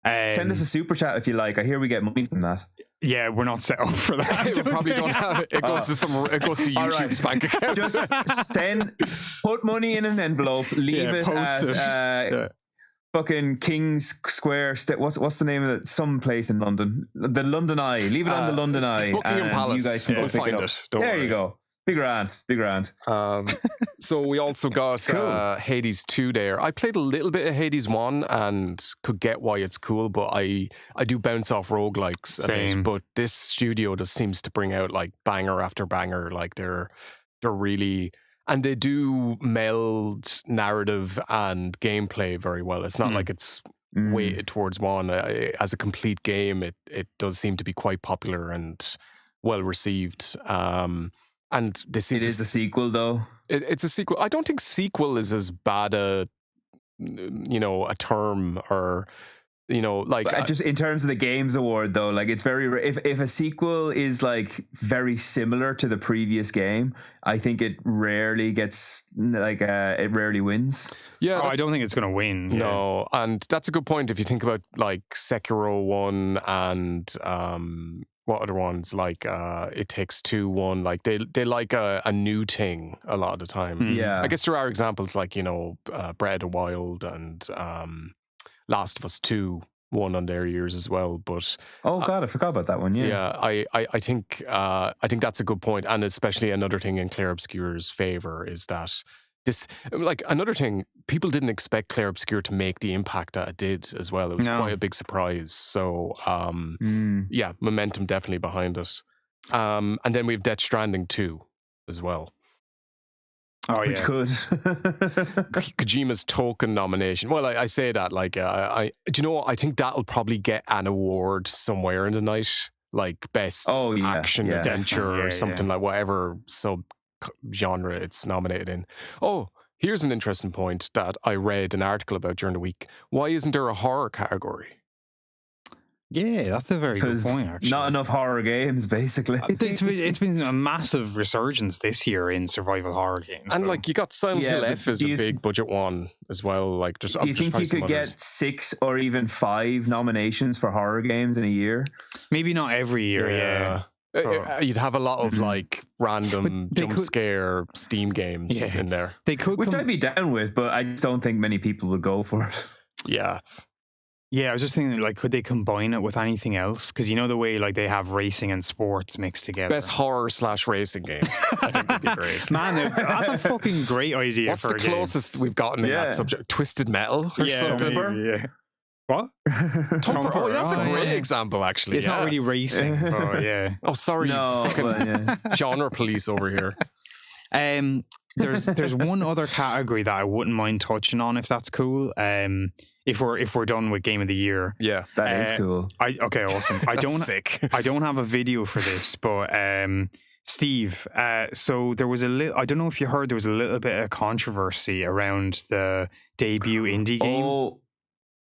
Send us a super chat if you like. I hear we get money from that. Yeah, we're not set up for that. We probably don't have it. It goes to YouTube's bank account. Just put money in an envelope, leave it at fucking King's Square. What's the name of it? Some place in London. The London Eye. Leave it on the London Eye. Buckingham Palace. You guys can go pick find it up. it. Don't there worry. you go. Big grand. So we also got Hades 2 there. I played a little bit of Hades 1 and could get why it's cool, but I do bounce off roguelikes a bit. But this studio just seems to bring out like banger after banger. Like they're really, and they do meld narrative and gameplay very well. It's not like it's weighted towards one. As a complete game, it does seem to be quite popular and well received. And they seem it is a sequel, though. It's a sequel. I don't think sequel is as bad a term, or like just in terms of the Games Award, though, like it's very if a sequel is like very similar to the previous game, I think it rarely gets it rararely wins. Yeah, I don't think it's going to win. No, and that's a good point. If you think about like Sekiro 1 and what other ones, like It Takes Two 1, like they like a new thing a lot of the time. Yeah, I guess there are examples like Breath of the Wild and Last of Us 2 won on their years as well. But I forgot about that one. Yeah, I think that's a good point, and especially another thing in Clair Obscur's favor is that this, like, another thing, people didn't expect Clair Obscur to make the impact that it did as well. It was quite a big surprise. So yeah, momentum definitely behind it. And then we have Death Stranding 2 as well. Oh, which could Kojima's token nomination. Well, I say that like do you know what? I think that'll probably get an award somewhere in the night, like best action adventure or something like whatever sub genre it's nominated in. Oh, here's an interesting point that I read an article about during the week. Why isn't there a horror category? Yeah, that's a very good because point, actually. not enough horror games, basically. It's been a massive resurgence this year in survival horror games. And though. like you got Silent Yeah, Hill but F is a big budget one as well. Like, Do you think you could get 6 or even 5 nominations for horror games in a year? Maybe not every year, yeah. You'd have a lot of like random jump scare Steam games in there. They could, which I'd be down with, but I just don't think many people would go for it. Yeah. Yeah, I was just thinking, like, could they combine it with anything else? Because you know the way, like, they have racing and sports mixed together. Best horror/racing game. I think would be great. Man, that's a fucking great idea. What's the closest we've gotten in that subject? Twisted Metal or something? Yeah. What? Tumper. Oh, that's a great example, actually. It's not really racing, but yeah. Oh, sorry, genre police over here. There's one other category that I wouldn't mind touching on, if that's cool. If we're done with Game of the Year, yeah, that is cool. Okay, awesome. I don't have a video for this, but Steve, so there was I don't know if you heard, there was a little bit of controversy around the debut indie game. Oh,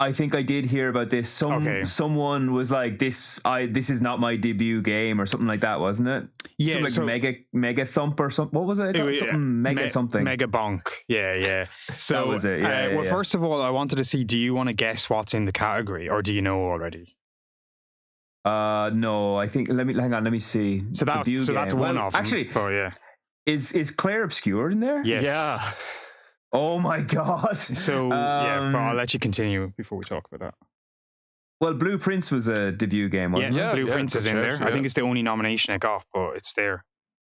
I think I did hear about this. Someone was like, "This is not my debut game," or something like that, wasn't it? Yeah, like Mega Thump or something. What was it? Something Mega Bonk. Yeah. So that was it. Yeah, first of all, I wanted to see, do you want to guess what's in the category, or do you know already? No. I think let me see. So that's one of them. Actually, oh yeah. Is Claire Obscure in there? Yes. Yeah. Oh my god! So but I'll let you continue before we talk about that. Well, Blue Prince was a debut game, wasn't it? Yeah, Blue Prince is in there. I think it's the only nomination it got, but it's there.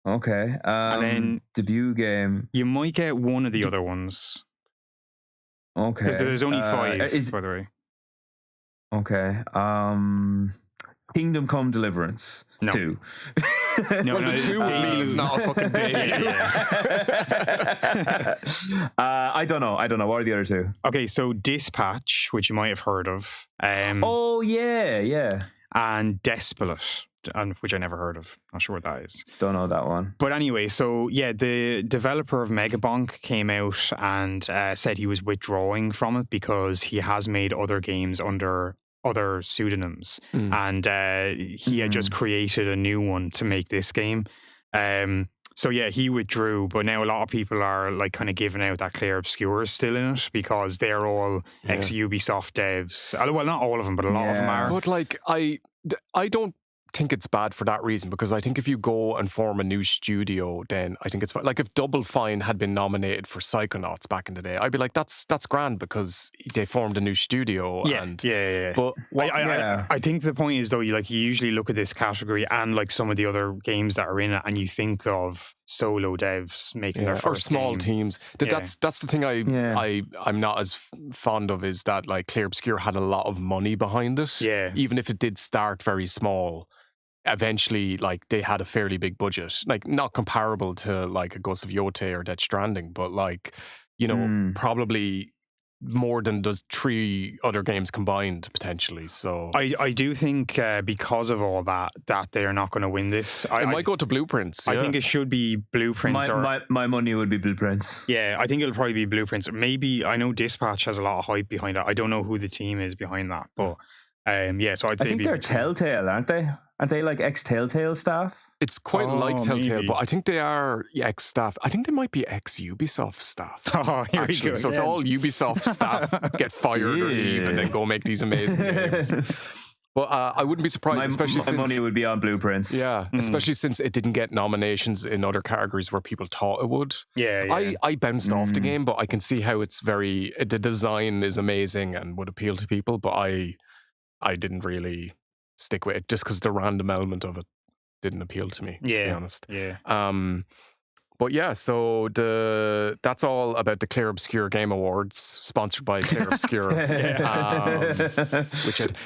Okay. And then debut game. You might get one of the other ones. Okay. There's only 5, by the way. Okay. Kingdom Come Deliverance 2. No, the 2 would mean is not a fucking debut. I don't know. What are the other 2? Okay, so Dispatch, which you might have heard of. Oh yeah. And Despelate, which I never heard of. Not sure what that is. Don't know that one. But anyway, so yeah, the developer of Megabonk came out and said he was withdrawing from it because he has made other games under other pseudonyms, and he had just created a new one to make this game. So yeah, he withdrew, but now a lot of people are like kind of giving out that Claire Obscure is still in it because they're all ex-Ubisoft devs. Well, not all of them, but a lot of them are. But like, I don't think it's bad for that reason, because I think if you go and form a new studio, then I think it's fine. Like if Double Fine had been nominated for Psychonauts back in the day, I'd be like, that's grand because they formed a new studio. Yeah. But I think the point is though, you usually look at this category and like some of the other games that are in it, and you think of solo devs making their first or small game. teams. That's the thing I'm not as fond of, is that like Claire Obscure had a lot of money behind it. Yeah. Even if it did start very small, eventually like they had a fairly big budget, like not comparable to like a Ghost of Yotei or Death Stranding, but like, you know, probably more than does 3 other games combined potentially. So I do think because of all that they're not going to win this. It might go to Blueprints. I think it should be Blueprints. My money would be Blueprints. Yeah, I think it'll probably be Blueprints. Maybe, I know Dispatch has a lot of hype behind it. I don't know who the team is behind that, but so I'd say I think they're Telltale, aren't they? Aren't they like ex-Telltale staff? It's quite like Telltale, maybe. but I think they are ex-staff. I think they might be ex-Ubisoft staff. Oh, here we go. So it's all Ubisoft staff get fired or leave and then go make these amazing games. But I wouldn't be surprised, especially since my money would be on Blueprints. Yeah, especially since it didn't get nominations in other categories where people thought it would. Yeah. I bounced off the game, but I can see how it's the design is amazing and would appeal to people, but I didn't really stick with it just because the random element of it didn't appeal to me, to be honest. Yeah. But yeah, so that's all about the Claire Obscure Game Awards, sponsored by Claire Obscure. Do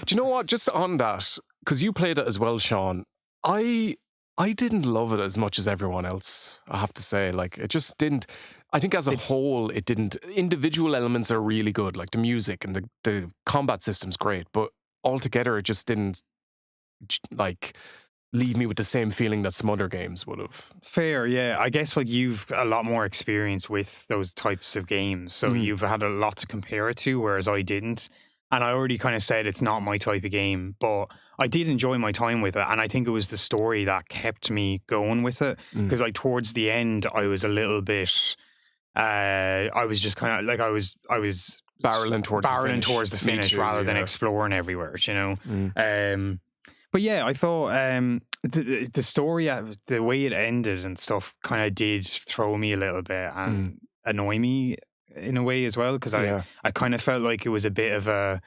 you know what? Just on that, because you played it as well, Sean, I didn't love it as much as everyone else, I have to say. Like, it just didn't. I think as a whole, it didn't. Individual elements are really good, like the music and the combat system's great, but altogether, it just didn't like leave me with the same feeling that some other games would have. Fair, yeah. I guess like you've a lot more experience with those types of games, so you've had a lot to compare it to, whereas I didn't. And I already kind of said it's not my type of game, but I did enjoy my time with it. And I think it was the story that kept me going with it. Because like towards the end, I was a little bit, I was just kind of like, I was barreling towards the finish rather than exploring everywhere, you know? But yeah, I thought the story, the way it ended and stuff kind of did throw me a little bit and annoy me in a way as well, because I kind of felt like it was a bit of a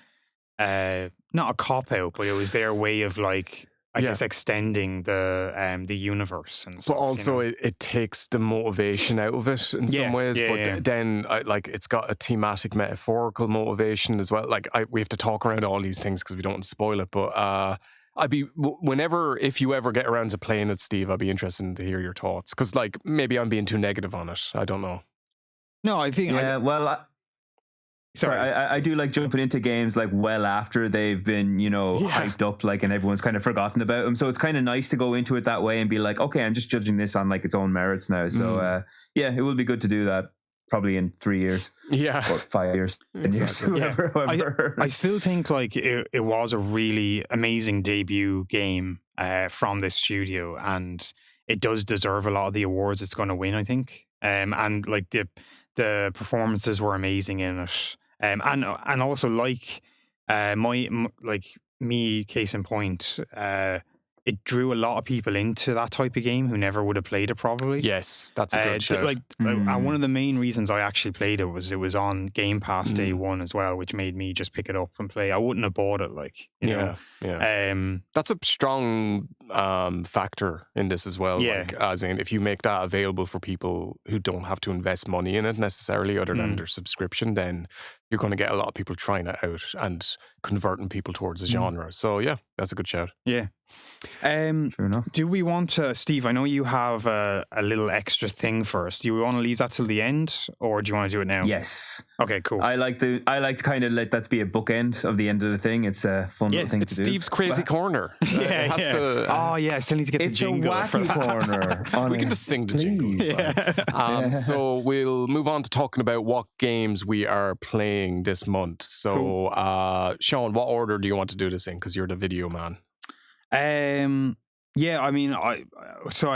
not a cop out, but it was their way of like I guess extending the universe and stuff. But also it takes the motivation out of it in some ways. But then like it's got a thematic, metaphorical motivation as well. Like we have to talk around all these things because we don't want to spoil it. But if you ever get around to playing it, Steve, I'd be interested to hear your thoughts, because like maybe I'm being too negative on it. I don't know. No, I think Sorry, I do like jumping into games like well after they've been, hyped up, like, and everyone's kind of forgotten about them. So it's kind of nice to go into it that way and be like, okay, I'm just judging this on like its own merits now. So it will be good to do that probably in 3 years, or 5 years, 10 years, whoever. I still think like it was a really amazing debut game from this studio, and it does deserve a lot of the awards it's going to win, I think. And like the performances were amazing in it. And also like me, case in point, it drew a lot of people into that type of game who never would have played it probably. Yes, that's a good show. And one of the main reasons I actually played it was on Game Pass day one as well, which made me just pick it up and play. I wouldn't have bought it, you know. That's a strong factor in this as well. Like, as in, if you make that available for people who don't have to invest money in it necessarily, other than their subscription, then you're going to get a lot of people trying it out and converting people towards the genre. So yeah, that's a good shout. Yeah. True enough. Do we want to, Steve, I know you have a little extra thing for us. Do we want to leave that till the end, or do you want to do it now? Yes. Okay, cool. I like to kind of let that be a bookend of the end of the thing. It's a fun little thing to do. It's Steve's crazy corner. I still need to get the jingle. It's a wacky corner. We can just sing the jingles. So we'll move on to talking about what games we are playing this month. So cool. Sean, what order do you want to do this in, because you're the video man? I mean, I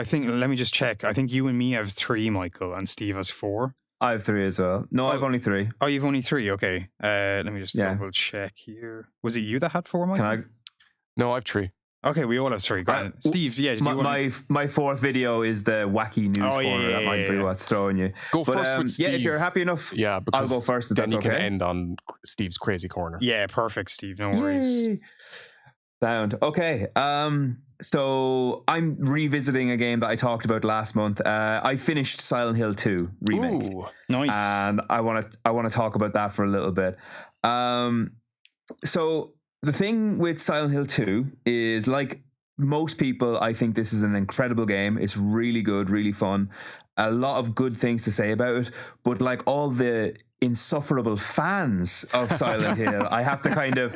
think, let me just check. I think you and me have 3, Michael, and Steve has 4. I have 3 as well. No, I've only 3. Oh, you've only 3. Okay. Let me just double check here. Was it you that had 4, Michael? No, I have 3. Okay, we all have 3. Steve, my 4th video is the wacky news corner. That might be what's throwing you. Go first with Steve. Yeah, if you're happy enough, because I'll go first. Then that's you can end on Steve's crazy corner. Yeah, perfect, Steve. No worries. Yay. Sound. Okay. So I'm revisiting a game that I talked about last month. I finished Silent Hill 2 remake. Ooh, nice. And I want to talk about that for a little bit. So the thing with Silent Hill 2 is, like most people, I think this is an incredible game. It's really good, really fun. A lot of good things to say about it. But like all the insufferable fans of Silent Hill, I have to kind of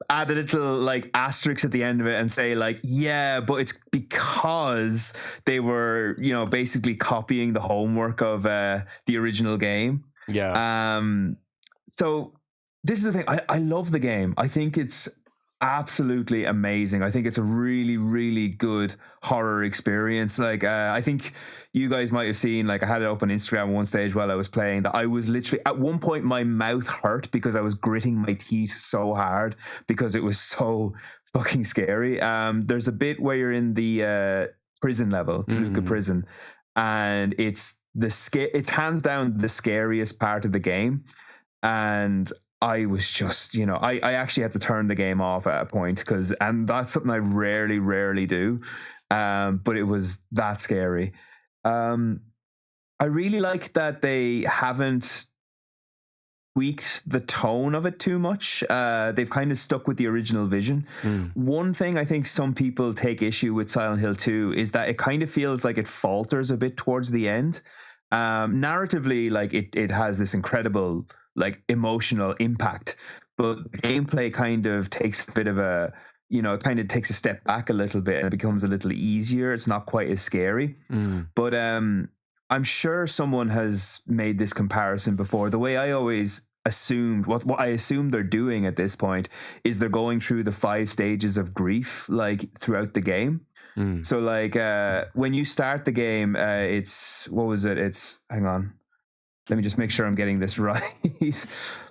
add a little like asterisk at the end of it and say like, yeah, but it's because they were, basically copying the homework of the original game. Yeah. So this is the thing. I love the game. I think it's absolutely amazing. I think it's a really, really good horror experience. Like, I think you guys might have seen, like, I had it up on Instagram one stage while I was playing, that I was literally, at one point, my mouth hurt because I was gritting my teeth so hard because it was so fucking scary. There's a bit where you're in the prison level, Toluca prison, and it's hands down the scariest part of the game. And I was just, I actually had to turn the game off at a point and that's something I rarely do. But it was that scary. I really like that they haven't tweaked the tone of it too much. They've kind of stuck with the original vision. One thing I think some people take issue with Silent Hill 2 is that it kind of feels like it falters a bit towards the end. Narratively, like it has this incredible like emotional impact, but gameplay kind of takes a bit of a, kind of takes a step back a little bit and it becomes a little easier. It's not quite as scary. But I'm sure someone has made this comparison before. The way I always assumed what I assume they're doing at this point is they're going through the 5 stages of grief like throughout the game. So like when you start the game, it's hang on, let me just make sure I'm getting this right.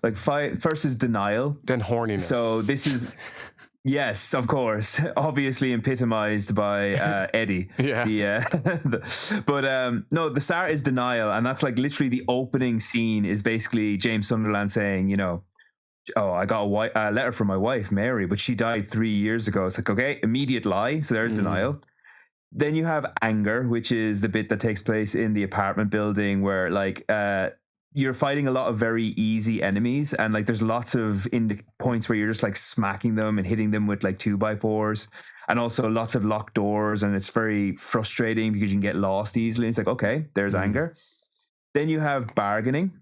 Like first is denial, then horniness. So this is yes, of course, obviously epitomized by Eddie. Yeah. But no, the start is denial, and that's like literally the opening scene is basically James Sunderland saying, you know, oh, I got a letter from my wife, Mary, but she died 3 years ago. It's like, okay, immediate lie. So there's denial. Then you have anger, which is the bit that takes place in the apartment building where like you're fighting a lot of very easy enemies. And like there's lots of points where you're just like smacking them and hitting them with like 2x4s. And also lots of locked doors. And it's very frustrating because you can get lost easily. It's like, okay, there's anger. Then you have bargaining.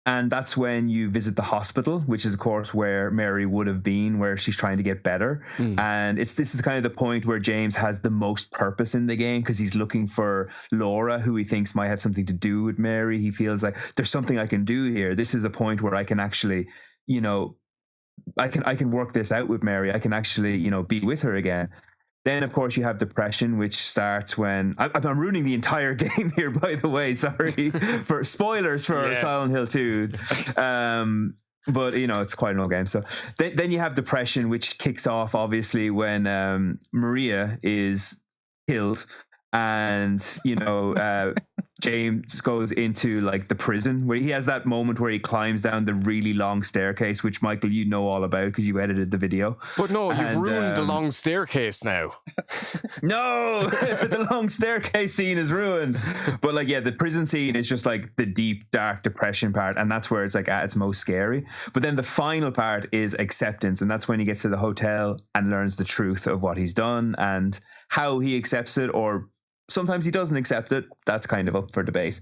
And that's when you visit the hospital, which is, of course, where Mary would have been, where she's trying to get better. And this is kind of the point where James has the most purpose in the game because he's looking for Laura, who he thinks might have something to do with Mary. He feels like there's something I can do here. This is a point where I can actually, you know, I can work this out with Mary. I can actually, you know, be with her again. Then, of course, you have depression, which starts when I'm ruining the entire game here, by the way. Sorry for spoilers for Silent Hill 2. But, you know, it's quite an old game. So then you have depression, which kicks off, obviously, when Maria is killed and, you know, James goes into like the prison where he has that moment where he climbs down the really long staircase, which Michael, you know all about because you edited the video. But no, you've ruined the long staircase now. No, the long staircase scene is ruined. But like, yeah, the prison scene is just like the deep, dark depression part. And that's where it's like at its most scary. But then the final part is acceptance. And that's when he gets to the hotel and learns the truth of what he's done and how he accepts it, or sometimes he doesn't accept it. That's kind of up for debate.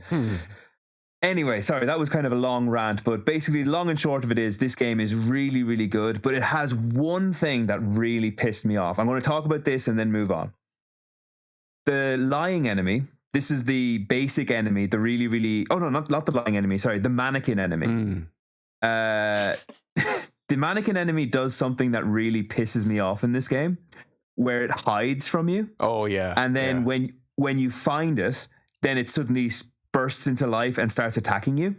Anyway, sorry, that was kind of a long rant, but basically the long and short of it is this game is really, really good, but it has one thing that really pissed me off. I'm going to talk about this and then move on. The lying enemy, this is the basic enemy, the really, really... Oh, no, not the lying enemy, sorry, the mannequin enemy. The mannequin enemy does something that really pisses me off in this game, where it hides from you. Oh, yeah. And then when you find it, then it suddenly bursts into life and starts attacking you.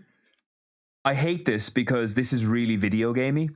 I hate this because this is really video gamey,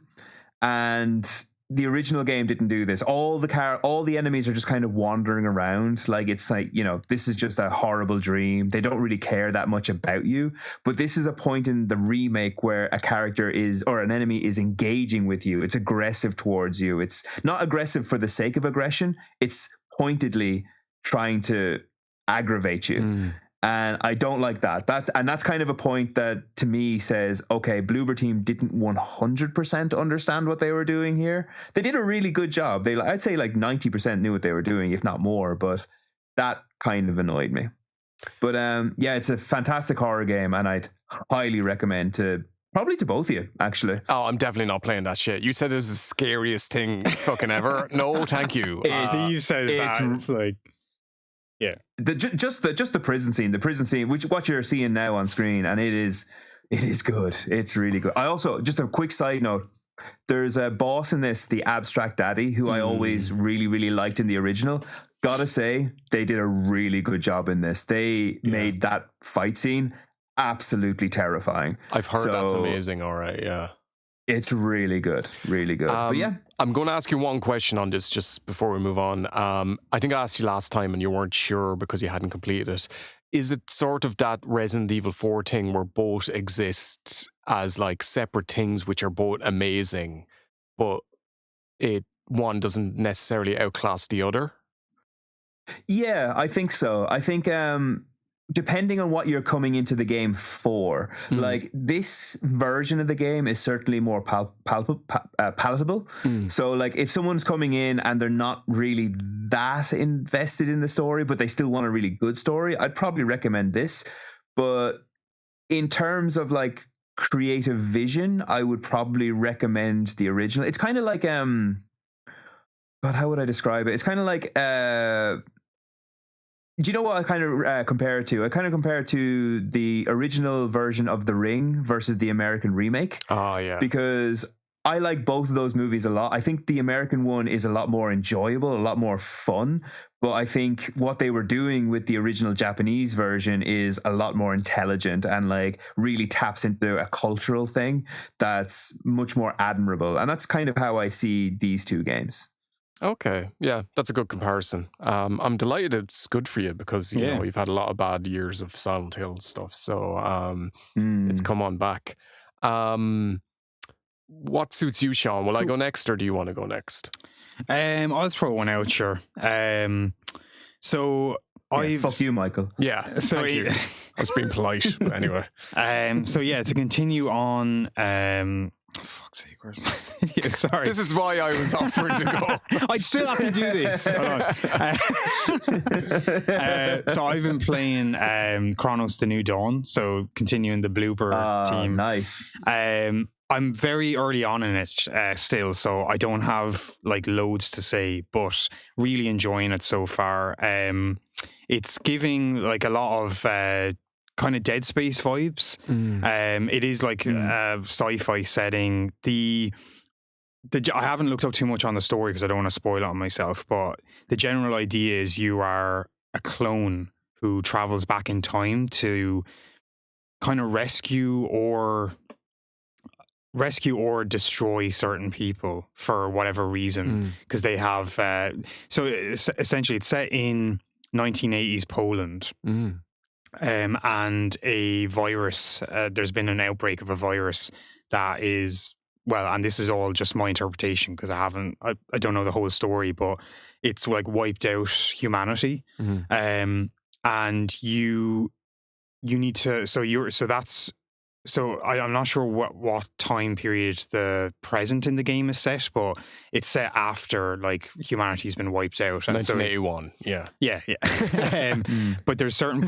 and the original game didn't do this. All the enemies are just kind of wandering around. Like it's like, you know, this is just a horrible dream. They don't really care that much about you. But this is a point in the remake where a character is, or an enemy is engaging with you. It's aggressive towards you. It's not aggressive for the sake of aggression. It's pointedly trying to aggravate you. And I don't like that. That's kind of a point that to me says, okay, Bloober Team didn't 100% understand what they were doing here. They did a really good job. I'd say like 90% knew what they were doing, if not more, but that kind of annoyed me. But yeah, it's a fantastic horror game, and I'd highly recommend probably to both of you, actually. Oh, I'm definitely not playing that shit. You said it was the scariest thing fucking ever. No, thank you. Steve says that. It's like... Yeah, just the prison scene, which what you're seeing now on screen, and it is good. It's really good. I also, just a quick side note, there's a boss in this, the Abstract Daddy, who I always really, really liked in the original. Gotta say, they did a really good job in this. They made that fight scene absolutely terrifying. I've heard that's amazing. All right, yeah. It's really good, really good. But yeah, I'm going to ask you one question on this just before we move on. I think I asked you last time and you weren't sure because you hadn't completed it. Is it sort of that Resident Evil 4 thing where both exist as like separate things which are both amazing, but one doesn't necessarily outclass the other? Yeah, I think so. I think depending on what you're coming into the game for, like this version of the game is certainly more palatable. So like if someone's coming in and they're not really that invested in the story, but they still want a really good story, I'd probably recommend this. But in terms of like creative vision, I would probably recommend the original. It's kind of like, God, how would I describe it? It's kind of like, Do you know what I kind of compare it to? I kind of compare it to the original version of The Ring versus the American remake. Oh, yeah. Because I like both of those movies a lot. I think the American one is a lot more enjoyable, a lot more fun. But I think what they were doing with the original Japanese version is a lot more intelligent and like really taps into a cultural thing that's much more admirable. And that's kind of how I see these two games. Okay, yeah, that's a good comparison. I'm delighted it's good for you because you know you've had a lot of bad years of Silent Hill stuff, so it's come on back. What suits you, Sean? Will I go next, or do you want to go next? I'll throw one out, sure. So fuck you, Michael. Yeah, so thank you. I was being polite, but anyway. So yeah, to continue on. Fuck's sake, where's yeah, sorry. This is why I was offering to go. I'd still have to do this. Hold on. So I've been playing Chronos: The New Dawn. So continuing the blooper team. Nice. I'm very early on in it still, so I don't have like loads to say, but really enjoying it so far. It's giving like a lot of kind of Dead Space vibes. It is like a sci-fi setting. I haven't looked up too much on the story because I don't want to spoil it on myself, but the general idea is you are a clone who travels back in time to kind of rescue or destroy certain people for whatever reason, because they have so essentially it's set in 1980s Poland. And a virus, there's been an outbreak of a virus that is, well, and this is all just my interpretation because I don't know the whole story, but it's like wiped out humanity. And you need to, I'm not sure what time period the present in the game is set, but it's set after like humanity's been wiped out. And 1981, yeah. But there's certain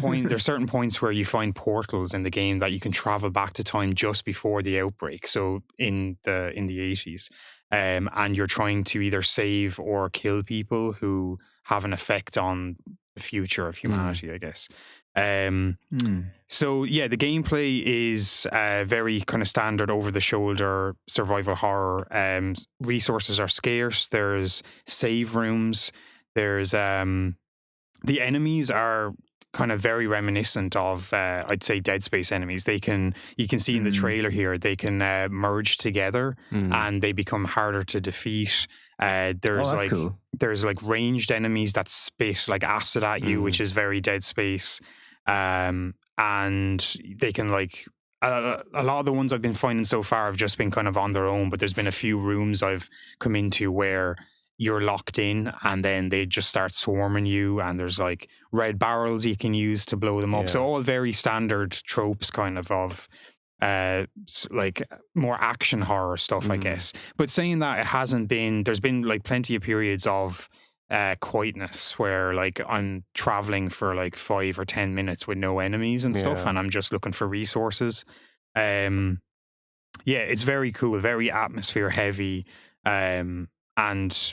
points where you find portals in the game that you can travel back to time just before the outbreak. So in the 80s, and you're trying to either save or kill people who have an effect on the future of humanity, I guess. So yeah, the gameplay is very kind of standard over the shoulder survival horror. Resources are scarce. There's save rooms. There's the enemies are kind of very reminiscent of I'd say Dead Space enemies. You can see in the trailer here, they can merge together and they become harder to defeat. There's cool. There's like ranged enemies that spit like acid at you, which is very Dead Space. And they can like a lot of the ones I've been finding so far have just been kind of on their own, but there's been a few rooms I've come into where you're locked in and then they just start swarming you, and there's like red barrels you can use to blow them up. So all very standard tropes kind of like more action horror stuff, I guess. But saying that, there's been like plenty of periods of quietness where like I'm traveling for like 5 or 10 minutes with no enemies and stuff, and I'm just looking for resources. It's very cool, very atmosphere heavy, and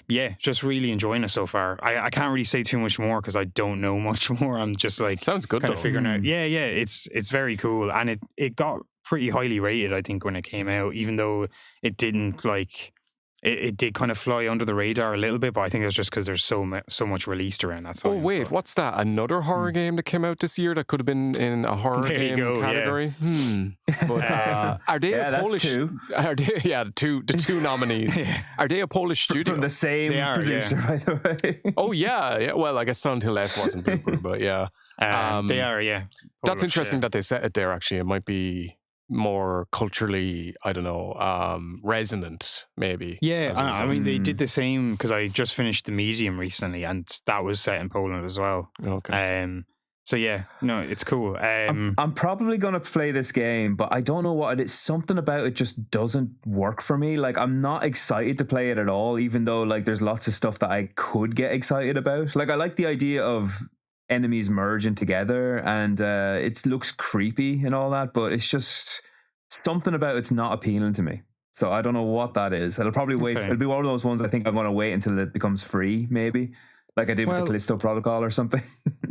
yeah, just really enjoying it so far. I can't really say too much more because I don't know much more. I'm just like, sounds good kind though. of figuring out. It's very cool, and it got pretty highly rated, I think, when it came out, even though it didn't like it did kind of fly under the radar a little bit, but I think it was just because there's so much released around that time. Oh wait, what's that? Another horror game that came out this year that could have been in a horror game category? But are they a Polish? Are they, the two nominees? Are they a Polish studio from the same producer? By the way. Oh yeah. Well, I guess Silent Hill F wasn't Blooper, but yeah, they are. Yeah, Polish, that's interesting that they set it there. Actually, it might be more culturally, I don't know, resonant maybe. Yeah, I mean they did the same because I just finished The Medium recently, and that was set in Poland as well. Okay. So yeah, no, it's cool. I'm probably gonna play this game, but I don't know what it is. Something about it just doesn't work for me. Like I'm not excited to play it at all, even though like there's lots of stuff that I could get excited about. Like I like the idea of enemies merging together, and it looks creepy and all that, but it's just something about it's not appealing to me. So I don't know what that is. I'll probably wait. It'll be one of those ones I think I'm going to wait until it becomes free, maybe like I did with the Callisto Protocol or something.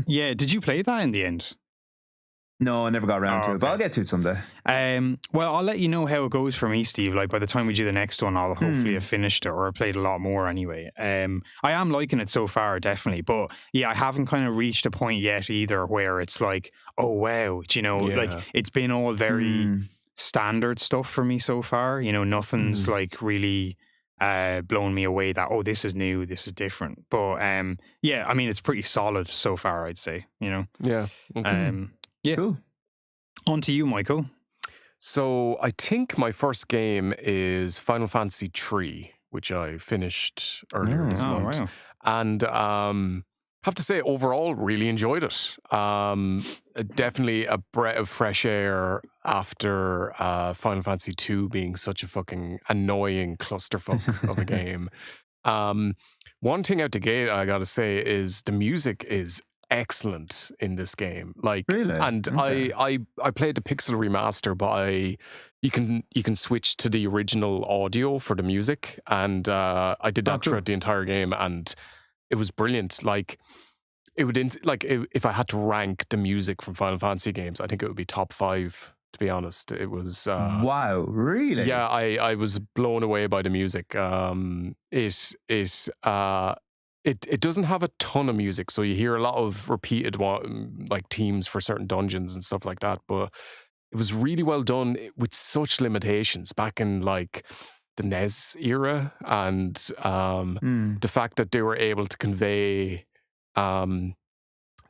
Yeah, did you play that in the end? No, I never got around to it, but I'll get to it someday. Well, I'll let you know how it goes for me, Steve. Like, by the time we do the next one, I'll hopefully have finished it, or I played a lot more anyway. I am liking it so far, definitely. But yeah, I haven't kind of reached a point yet either where it's like, oh wow, do you know, like it's been all very standard stuff for me so far. You know, nothing's like really blown me away that, oh, this is new, this is different. But yeah, I mean, it's pretty solid so far, I'd say. You know, Yeah. Okay. yeah. Cool. On to you, Michael. So I think my first game is Final Fantasy III, which I finished earlier this month. Wow. And have to say, overall, really enjoyed it. Definitely a breath of fresh air after Final Fantasy II being such a fucking annoying clusterfuck of a game. One thing out the gate, I gotta say, is the music is excellent in this game. Like, Really? and Okay. I played the pixel remaster, but you can switch to the original audio for the music, and I did that cool. throughout the entire game, and it was brilliant. Like, it would if I had to rank the music from Final Fantasy games, I think it would be top 5. To be honest, it was Wow, really? yeah, I was blown away by the music. It doesn't have a ton of music, so you hear a lot of repeated like themes for certain dungeons and stuff like that. But it was really well done with such limitations back in like the NES era, and the fact that they were able to convey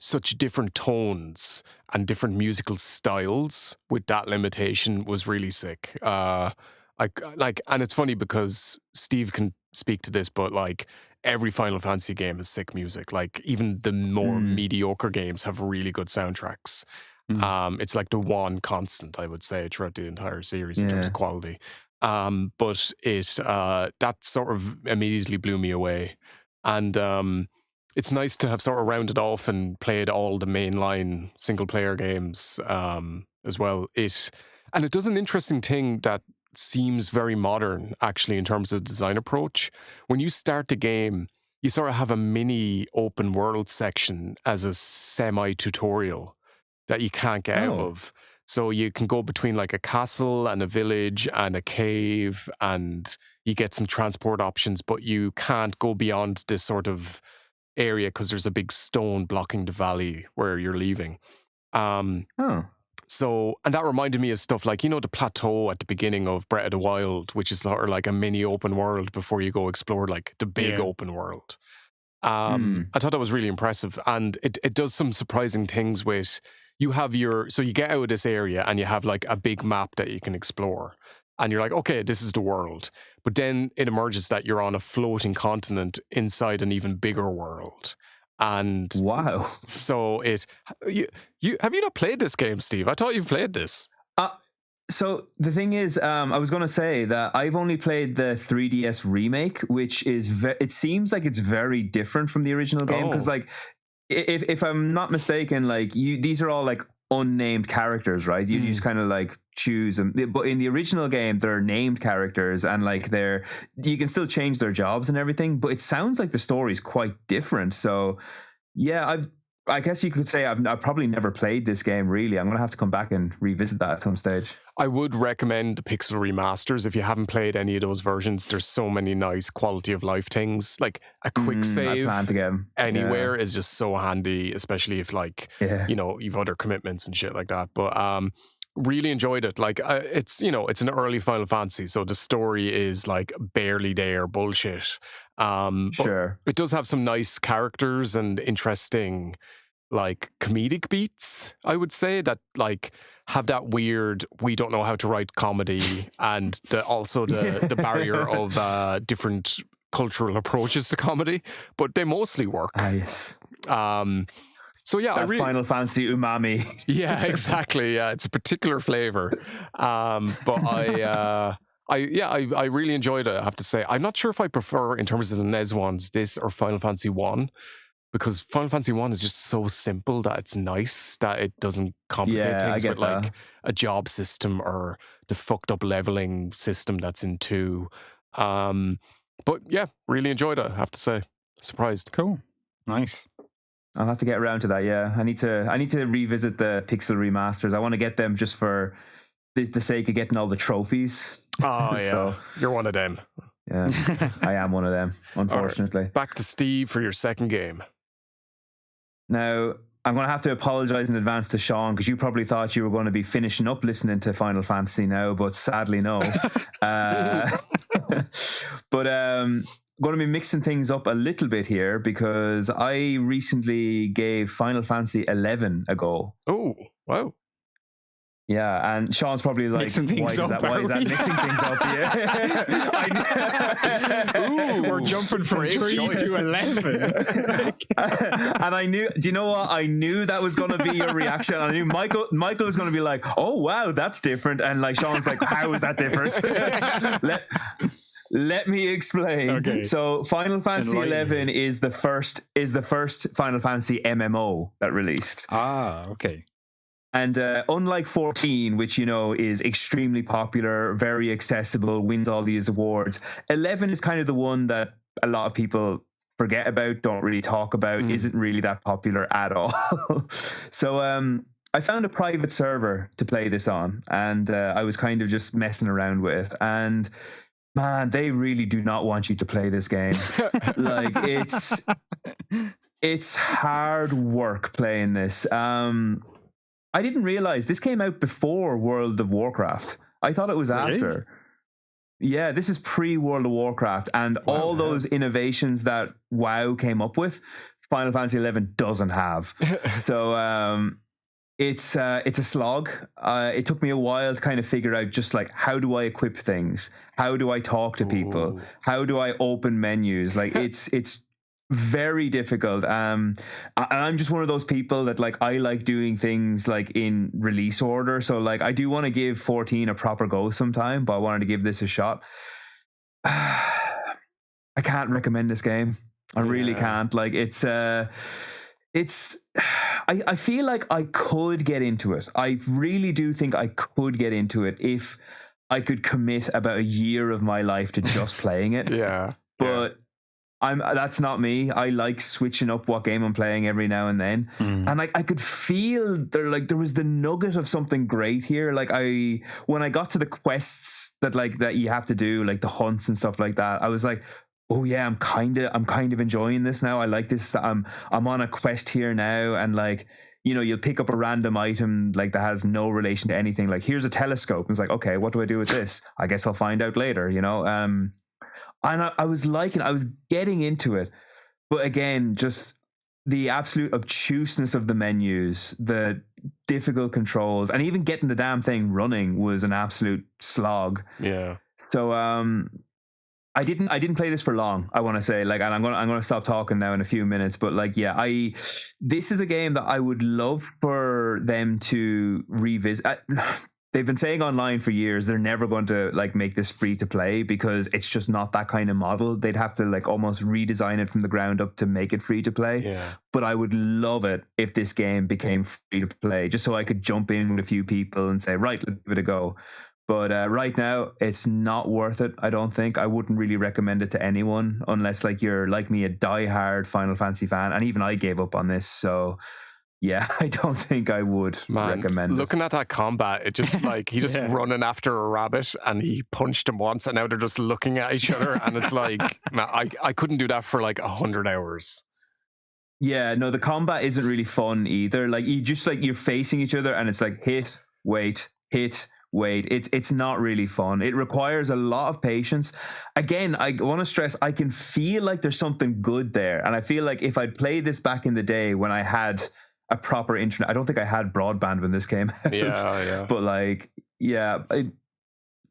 such different tones and different musical styles with that limitation was really sick. And it's funny because Steve can speak to this, but like every Final Fantasy game has sick music. Like even the more mediocre games have really good soundtracks. It's like the one constant, I would say, throughout the entire series in terms of quality. But that sort of immediately blew me away. And it's nice to have sort of rounded off and played all the mainline single player games as well. And it does an interesting thing that seems very modern, actually, in terms of the design approach. When you start the game, you sort of have a mini open world section as a semi-tutorial that you can't get out of. So you can go between like a castle and a village and a cave, and you get some transport options, but you can't go beyond this sort of area because there's a big stone blocking the valley where you're leaving. So, and that reminded me of stuff like, you know, the plateau at the beginning of Breath of the Wild, which is sort of like a mini open world before you go explore like the big open world. I thought that was really impressive, and it does some surprising things with, you get out of this area and you have like a big map that you can explore, and you're like, okay, this is the world. But then it emerges that you're on a floating continent inside an even bigger world. And wow. So you have you not played this game, Steve? I thought you played this. So the thing is, I was going to say that I've only played the 3DS remake, which is it seems like it's very different from the original game, because like if I'm not mistaken, like these are all like unnamed characters, right? You just kind of like choose them, but in the original game they're named characters, and like you can still change their jobs and everything, but it sounds like the story's quite different. So yeah, I guess you could say I've probably never played this game really. I'm gonna have to come back and revisit that at some stage. I would recommend the Pixel remasters if you haven't played any of those versions. There's so many nice quality of life things, like a quick save I plan to get them. Anywhere is just so handy, especially if like you know, you've other commitments and shit like that. But really enjoyed it. Like it's, you know, it's an early Final Fantasy, so the story is like barely there bullshit. Sure, it does have some nice characters and interesting like comedic beats, I would say, that like have that weird, we don't know how to write comedy, and also the barrier of different cultural approaches to comedy, but they mostly work. Yes. So yeah, that Final Fantasy umami. Yeah, exactly. Yeah, it's a particular flavor. But I really enjoyed it, I have to say. I'm not sure if I prefer, in terms of the NES ones, this or Final Fantasy 1. Because Final Fantasy 1 is just so simple that it's nice that it doesn't complicate things with like a job system or the fucked up leveling system that's in 2. But yeah, really enjoyed it, I have to say. Surprised. Cool. Nice. I'll have to get around to that. Yeah, I need to revisit the Pixel remasters. I want to get them just for the sake of getting all the trophies. Oh yeah, So, you're one of them. Yeah, I am one of them, unfortunately. Right, back to Steve for your second game. Now, I'm going to have to apologize in advance to Sean, because you probably thought you were going to be finishing up listening to Final Fantasy now, but sadly no. But going to be mixing things up a little bit here, because I recently gave Final Fantasy 11 a go. Oh, wow. Yeah, and Sean's probably like, why is that mixing things up? Yeah. Ooh, we're jumping from 3 to 11. And I knew, do you know what? I knew that was going to be your reaction. I knew Michael was going to be like, oh, wow, that's different. And like Sean's like, how is that different? Let me explain. Okay. So Final Fantasy 11 is the first Final Fantasy MMO that released. Ah, okay. And unlike 14, which, you know, is extremely popular, very accessible, wins all these awards, 11 is kind of the one that a lot of people forget about, don't really talk about, isn't really that popular at all. So I found a private server to play this on, and I was kind of just messing around with. And man, they really do not want you to play this game. Like, it's hard work playing this. I didn't realize this came out before World of Warcraft. I thought it was after. Yeah, this is pre-World of Warcraft, and all those innovations that WoW came up with, Final Fantasy 11 doesn't have. So it's a slog. It took me a while to kind of figure out just like, how do I equip things? How do I talk to people? How do I open menus? Like, it's very difficult. And I'm just one of those people that like, I like doing things like in release order. So like, I do want to give 14 a proper go sometime, but I wanted to give this a shot. I can't recommend this game. I really can't. Like, I feel like I could get into it. I really do think I could get into it if I could commit about a year of my life to just playing it. But that's not me. I like switching up what game I'm playing every now and then. And I could feel there was the nugget of something great here. Like, when I got to the quests that you have to do, like the hunts and stuff like that, I was like, oh yeah, I'm kind of enjoying this now. I like this. I'm on a quest here now, and like, you know, you'll pick up a random item like that has no relation to anything. Like, here's a telescope. And it's like, okay, what do I do with this? I guess I'll find out later, you know? And I was getting into it. But again, just the absolute obtuseness of the menus, the difficult controls, and even getting the damn thing running was an absolute slog. Yeah. So I didn't play this for long, I want to say, like, and I'm gonna stop talking now in a few minutes, but like, yeah, this is a game that I would love for them to revisit. They've been saying online for years they're never going to like make this free to play, because it's just not that kind of model. They'd have to like almost redesign it from the ground up to make it free to play. Yeah. But I would love it if this game became free to play, just so I could jump in with a few people and say, right, let's give it a go. But right now, it's not worth it, I don't think. I wouldn't really recommend it to anyone unless like you're like me, a diehard Final Fantasy fan. And even I gave up on this. So yeah, I don't think I would recommend it. Looking at that combat, it just like, he just running after a rabbit and he punched him once and now they're just looking at each other. And it's like, man, I couldn't do that for like 100 hours. Yeah, no, the combat isn't really fun either. Like, you just like, you're facing each other and it's like hit, wait, hit, wait. It's not really fun. It requires a lot of patience. Again, I want to stress, I can feel like there's something good there. And I feel like if I'd played this back in the day when I had a proper internet, I don't think I had broadband when this came out. Yeah. But like, yeah,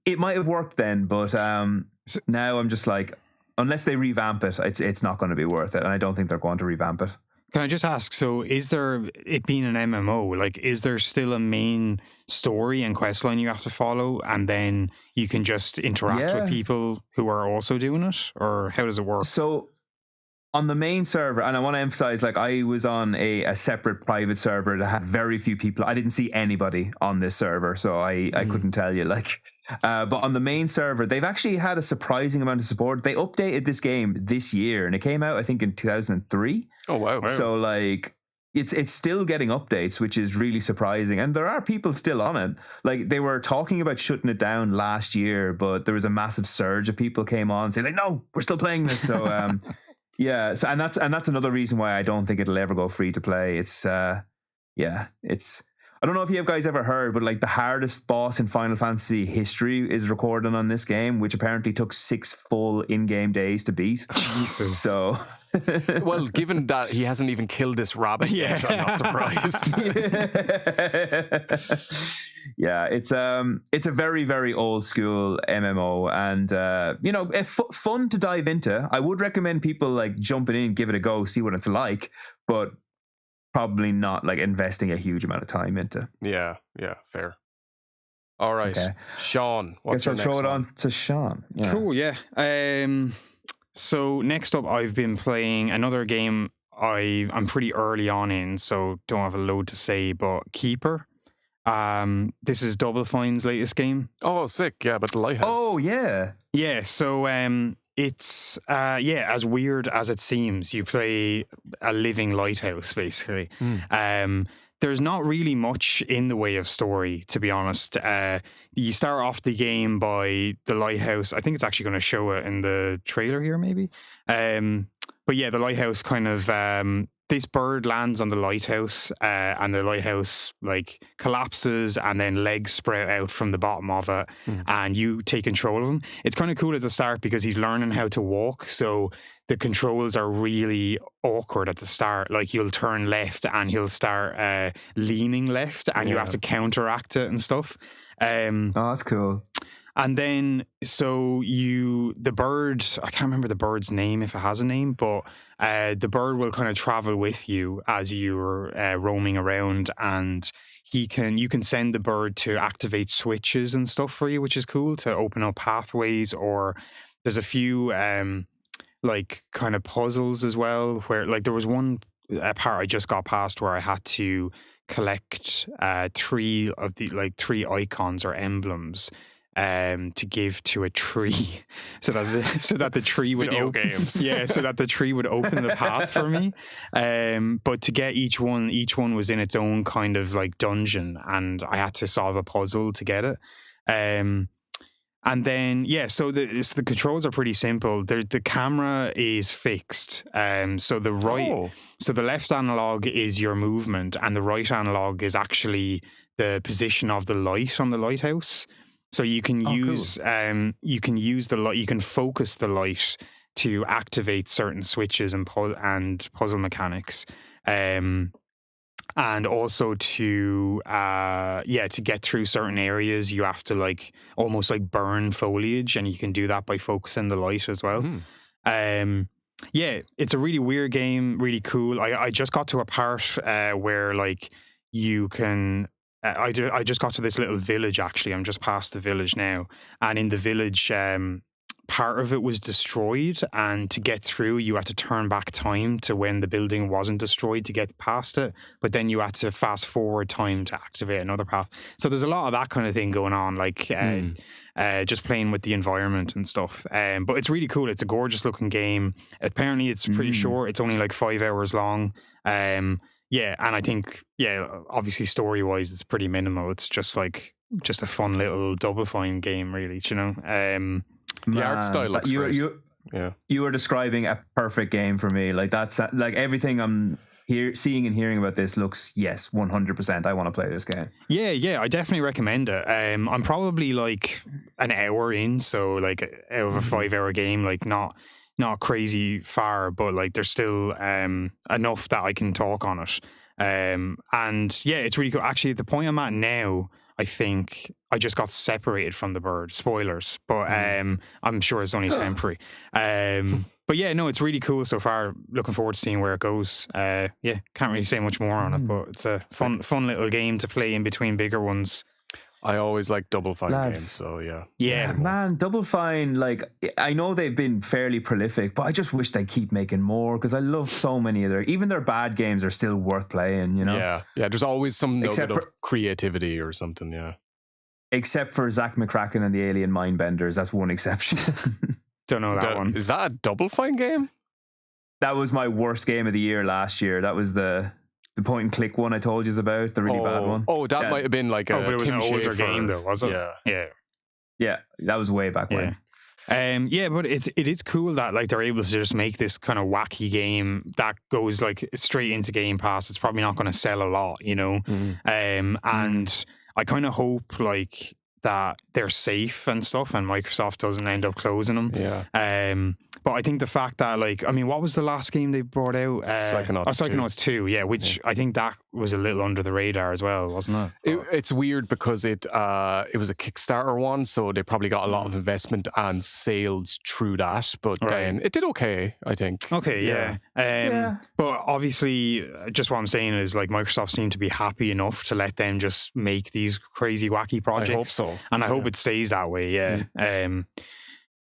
it might have worked then, but now I'm just like, unless they revamp it, it's not going to be worth it. And I don't think they're going to revamp it. Can I just ask, so is there, it being an MMO, like, is there still a main story and quest line you have to follow, and then you can just interact with people who are also doing it? Or how does it work? So on the main server, and I want to emphasize, like, I was on a separate private server that had very few people. I didn't see anybody on this server, so I couldn't tell you, like. But on the main server, they've actually had a surprising amount of support. They updated this game this year, and it came out, I think, in 2003. Oh, wow. So, like, it's still getting updates, which is really surprising. And there are people still on it. Like, they were talking about shutting it down last year, but there was a massive surge of people came on saying, like, no, we're still playing this. So, yeah. So, and that's another reason why I don't think it'll ever go free to play. It's, it's. I don't know if you guys ever heard, but like the hardest boss in Final Fantasy history is recorded on this game, which apparently took 6 full in-game days to beat. Jesus. So, well, given that he hasn't even killed this rabbit yet, I'm not surprised. Yeah, it's a very, very old school MMO, and you know, fun to dive into. I would recommend people like jumping in and give it a go, see what it's like, but probably not like investing a huge amount of time into. Yeah, fair. All right, okay. Sean, what's your next next one? Throw it on to Sean. Yeah. Cool, yeah. So next up, I've been playing another game I'm pretty early on in, so don't have a load to say, but Keeper. This is Double Fine's latest game. Oh, sick. Yeah, but the Lighthouse. Oh, yeah. Yeah, so it's as weird as it seems. You play a living lighthouse, basically. There's not really much in the way of story, to be honest. You start off the game by the lighthouse. I think it's actually going to show it in the trailer here, maybe. But yeah, the lighthouse kind of... this bird lands on the lighthouse, and the lighthouse like collapses, and then legs sprout out from the bottom of it, and you take control of him. It's kind of cool at the start because he's learning how to walk, so the controls are really awkward at the start. Like, you'll turn left and he'll start leaning left, and you have to counteract it and stuff. Oh, that's cool. And then, so the bird, I can't remember the bird's name, if it has a name, but the bird will kind of travel with you as you're roaming around, and you can send the bird to activate switches and stuff for you, which is cool, to open up pathways. Or there's a few like kind of puzzles as well, where like there was one part I just got past where I had to collect 3 icons or emblems to give to a tree, so that the tree would games. Yeah, so that the tree would open the path for me. But to get each one was in its own kind of like dungeon, and I had to solve a puzzle to get it. And then so the controls are pretty simple. The camera is fixed. So the left analog is your movement, and the right analog is actually the position of the light on the lighthouse. So you can use the light. You can focus the light to activate certain switches and puzzle mechanics, and also to get through certain areas, you have to like almost like burn foliage, and you can do that by focusing the light as well. It's a really weird game, really cool. I just got to a part where like you can. I just got to this little village, actually. I'm just past the village now. And in the village, part of it was destroyed. And to get through, you had to turn back time to when the building wasn't destroyed to get past it. But then you had to fast forward time to activate another path. So there's a lot of that kind of thing going on, like just playing with the environment and stuff. But it's really cool. It's a gorgeous looking game. Apparently, it's pretty short. It's only like 5 hours long. Yeah, and I think, obviously story-wise, it's pretty minimal. It's just a fun little Double Fine game, really, you know? The art style looks great. You were describing a perfect game for me. Like, that's like everything I'm seeing and hearing about this looks, yes, 100%. I want to play this game. Yeah, I definitely recommend it. I'm probably like an hour in, so like out of a 5-hour game, like not crazy far, but like there's still enough that I can talk on it. And yeah, it's really cool. Actually, at the point I'm at now, I think I just got separated from the bird. Spoilers, but I'm sure it's only temporary. But yeah, no, it's really cool so far. Looking forward to seeing where it goes. Can't really say much more on it, but it's a fun little game to play in between bigger ones. I always like Double Fine Lads. games, so yeah. Yeah, man, Double Fine, like, I know they've been fairly prolific, but I just wish they'd keep making more, because I love so many of even their bad games are still worth playing, you know? Yeah, there's always some nugget of creativity or something, yeah. Except for Zach McCracken and the Alien Mindbenders, that's one exception. Don't know that one. Is that a Double Fine game? That was my worst game of the year last year. That was the point and click one I told you about, the really bad one. Oh, that might have been like but it was Tim an older Schafer game though, was it? Yeah, that was way back when. But it is cool that like they're able to just make this kind of wacky game that goes like straight into Game Pass. It's probably not going to sell a lot, you know. And I kind of hope like that they're safe and stuff, and Microsoft doesn't end up closing them. Yeah. But I think the fact that, like, I mean, what was the last game they brought out? Psychonauts 2, yeah, which I think that was a little under the radar as well, wasn't it? It's weird because it was a Kickstarter one, so they probably got a lot of investment and sales through that. But then it did okay, I think. Okay, yeah. But obviously, just what I'm saying is, like, Microsoft seem to be happy enough to let them just make these crazy, wacky projects. I hope so. And I hope it stays that way, yeah.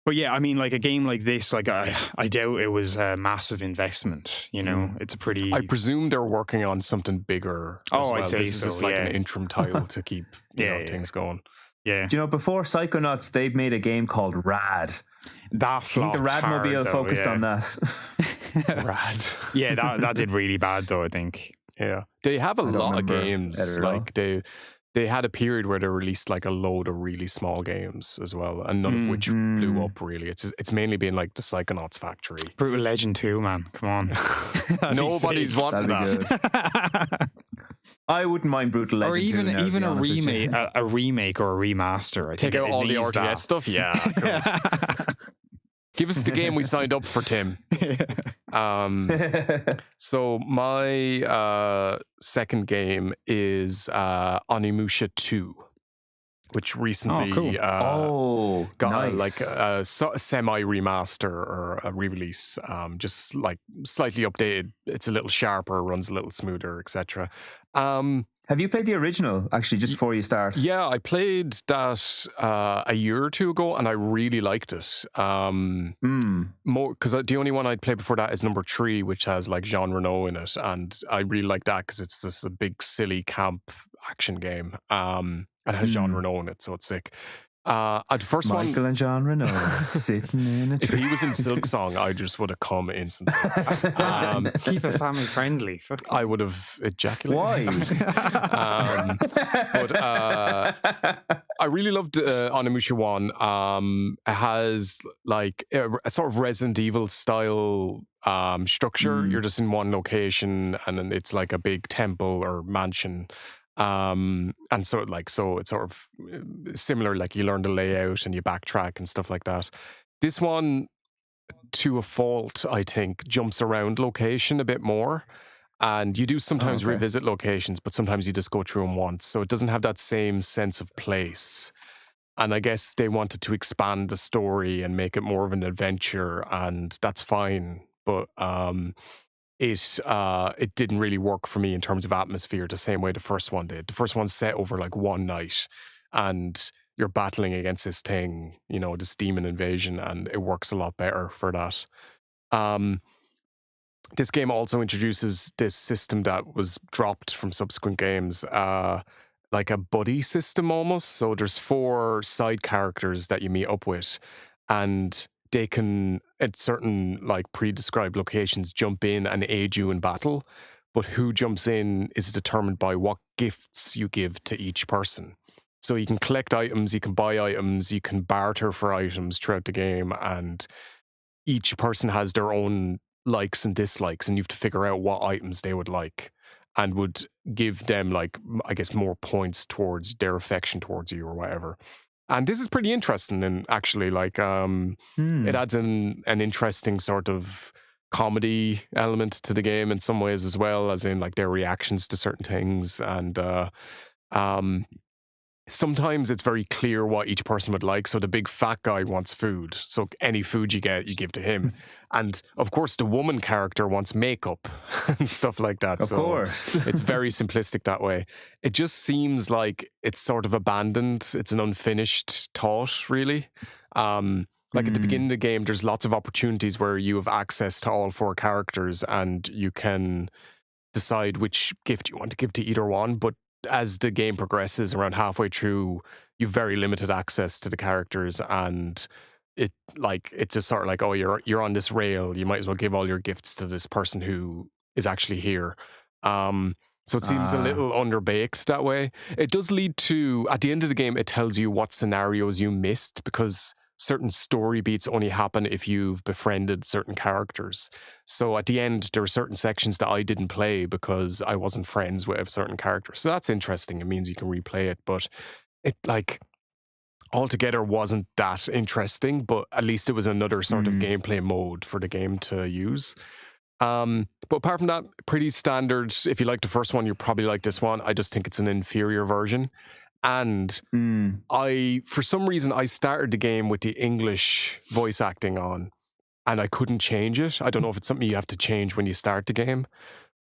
But yeah, I mean, like a game like this, like I doubt it was a massive investment. You know, it's a pretty. I presume they're working on something bigger. As well. I'd say this is just like an interim title to keep things going. Yeah. Do you know before Psychonauts, they've made a game called Rad. That flopped. I think the Radmobile focused on that. Rad. Yeah, that did really bad though, I think. Yeah, they have a lot of games. Like they had a period where they released like a load of really small games as well, and none of which blew up really. It's mainly been like the Psychonauts factory. Brutal Legend 2, man. Come on. Nobody's wanting that. I wouldn't mind Brutal Legend 2. Or even a remake or a remaster. Take out all the RTS stuff. Yeah. Cool. Give us the game we signed up for, Tim. So my second game is Onimusha 2, which recently got like a semi remaster or a re-release, just like slightly updated. It's a little sharper, runs a little smoother, etc. Have you played the original, actually, just before you start? Yeah, I played that a year or two ago, and I really liked it. More because the only one I'd played before that is number 3, which has like Jean Reno in it, and I really like that because it's just a big, silly camp action game. And it has Jean Reno in it, so it's sick. The first Michael and Jean Reno sitting in a tree. If he was in Silk Song, I just would have come instantly. Keep it family friendly. I would have ejaculated. Why? But I really loved Onimusha 1. It has like a sort of Resident Evil style structure. You're just in one location, and then it's like a big temple or mansion. And so it's sort of similar, like you learn the layout and you backtrack and stuff like that. This one, to a fault, I think, jumps around location a bit more, and you do sometimes revisit locations, but sometimes you just go through them once, so it doesn't have that same sense of place. And I guess they wanted to expand the story and make it more of an adventure, and that's fine, but it didn't really work for me in terms of atmosphere the same way the first one did. The first one's set over like one night, and you're battling against this thing, this demon invasion, and it works a lot better for that. This game also introduces this system that was dropped from subsequent games, like a buddy system almost. So there's 4 side characters that you meet up with, and they can, at certain like pre-described locations, jump in and aid you in battle. But who jumps in is determined by what gifts you give to each person. So you can collect items, you can buy items, you can barter for items throughout the game, and each person has their own likes and dislikes, and you have to figure out what items they would like and would give them, like, I guess, more points towards their affection towards you or whatever. And this is pretty interesting, and actually, like, it adds an interesting sort of comedy element to the game in some ways as well, as in like their reactions to certain things. And sometimes it's very clear what each person would like. So the big fat guy wants food. So any food you get, you give to him. And of course, the woman character wants makeup and stuff like that. Of course. It's very simplistic that way. It just seems like it's sort of abandoned. It's an unfinished thought, really. Like at the beginning of the game, there's lots of opportunities where you have access to all 4 characters and you can decide which gift you want to give to either one. But as the game progresses, around halfway through, you've very limited access to the characters, and it's just sort of like, oh, you're on this rail. You might as well give all your gifts to this person who is actually here. So it seems a little underbaked that way. It does lead to, at the end of the game, it tells you what scenarios you missed, because certain story beats only happen if you've befriended certain characters. So at the end, there were certain sections that I didn't play because I wasn't friends with a certain character. So that's interesting. It means you can replay it, but it altogether wasn't that interesting, but at least it was another sort of gameplay mode for the game to use. But apart from that, pretty standard. If you like the first one, you'll probably like this one. I just think it's an inferior version. And for some reason, I started the game with the English voice acting on, and I couldn't change it. I don't know if it's something you have to change when you start the game,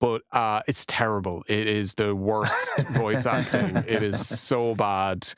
but it's terrible. It is the worst voice acting. It is so bad.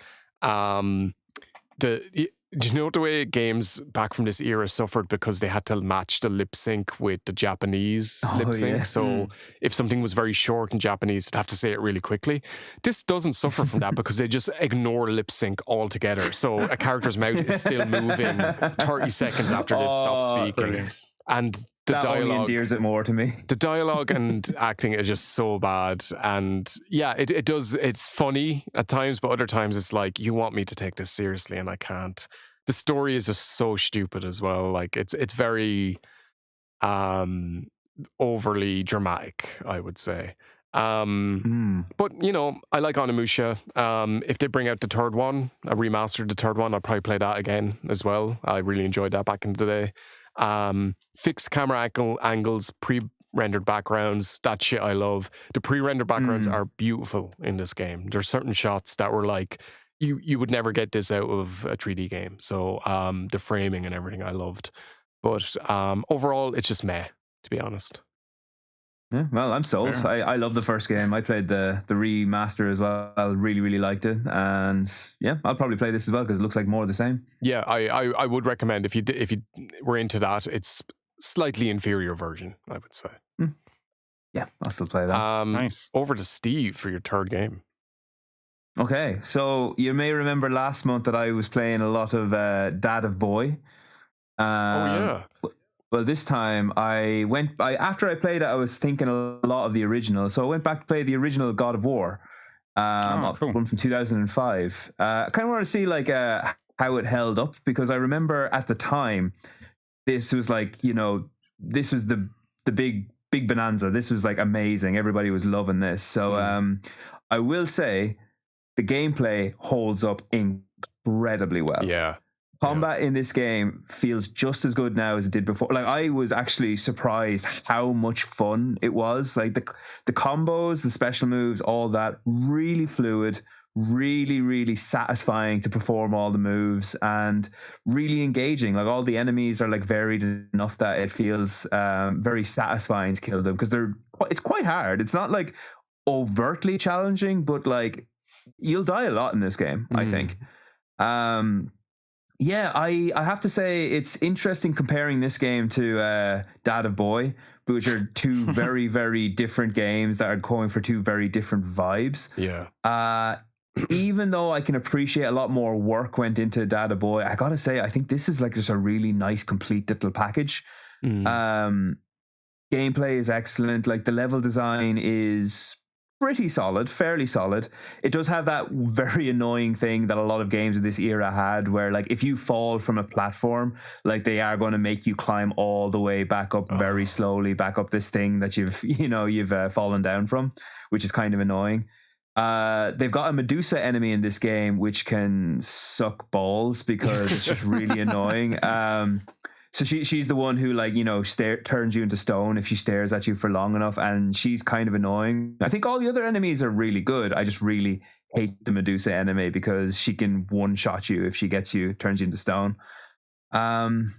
Do you know the way games back from this era suffered because they had to match the lip sync with the Japanese lip sync? Yeah. So if something was very short in Japanese, they'd have to say it really quickly. This doesn't suffer from that because they just ignore lip sync altogether. So a character's mouth is still moving 30 seconds after they've stopped speaking. Brilliant. And the that dialogue only endears it more to me. The dialogue and acting is just so bad. And yeah, it does. It's funny at times, but other times it's like, you want me to take this seriously and I can't. The story is just so stupid as well. Like it's very overly dramatic, I would say. But you know, I like Onimusha. If they bring out the third one, a remastered the third one, I'll probably play that again as well. I really enjoyed that back in the day. Fixed camera angles, pre-rendered backgrounds, that shit I love. The pre-rendered backgrounds are beautiful in this game. There's certain shots that were like, you would never get this out of a 3D game. So the framing and everything I loved. But overall, it's just meh, to be honest. Yeah, well, I'm sold. Yeah. I love the first game. I played the remaster as well. I really, really liked it. And yeah, I'll probably play this as well because it looks like more of the same. Yeah, I would recommend if you were into that, it's slightly inferior version, I would say. Yeah, I'll still play that. Nice. Over to Steve for your third game. Okay, so you may remember last month that I was playing a lot of Dad of Boy. Oh yeah. Well, this time after I played it, I was thinking a lot of the original. So I went back to play the original God of War, cool. One from 2005. I kind of want to see like how it held up, because I remember at the time, this was like, you know, this was the big bonanza. This was like amazing. Everybody was loving this. So I will say the gameplay holds up incredibly well. Yeah. Combat in this game feels just as good now as it did before. Like, I was actually surprised how much fun it was. Like the combos, the special moves, all that, really fluid, really, really satisfying to perform all the moves, and really engaging. Like, all the enemies are like varied enough that it feels very satisfying to kill them, because it's quite hard. It's not like overtly challenging, but like you'll die a lot in this game, I think. Yeah, I have to say it's interesting comparing this game to Dad of Boy, which are two very, very different games that are going for two very different vibes. Yeah. Even though I can appreciate a lot more work went into Dad of Boy, I gotta say, I think this is like just a really nice, complete little package. Gameplay is excellent. Like, the level design is pretty solid, fairly solid. It does have that very annoying thing that a lot of games of this era had, where like if you fall from a platform, like they are going to make you climb all the way back up very slowly, back up this thing that you've fallen down from, which is kind of annoying. They've got a Medusa enemy in this game which can suck balls because it's just really annoying. So she's the one who, like, turns you into stone if she stares at you for long enough, and she's kind of annoying. I think all the other enemies are really good. I just really hate the Medusa enemy because she can one-shot you if she turns you into stone. And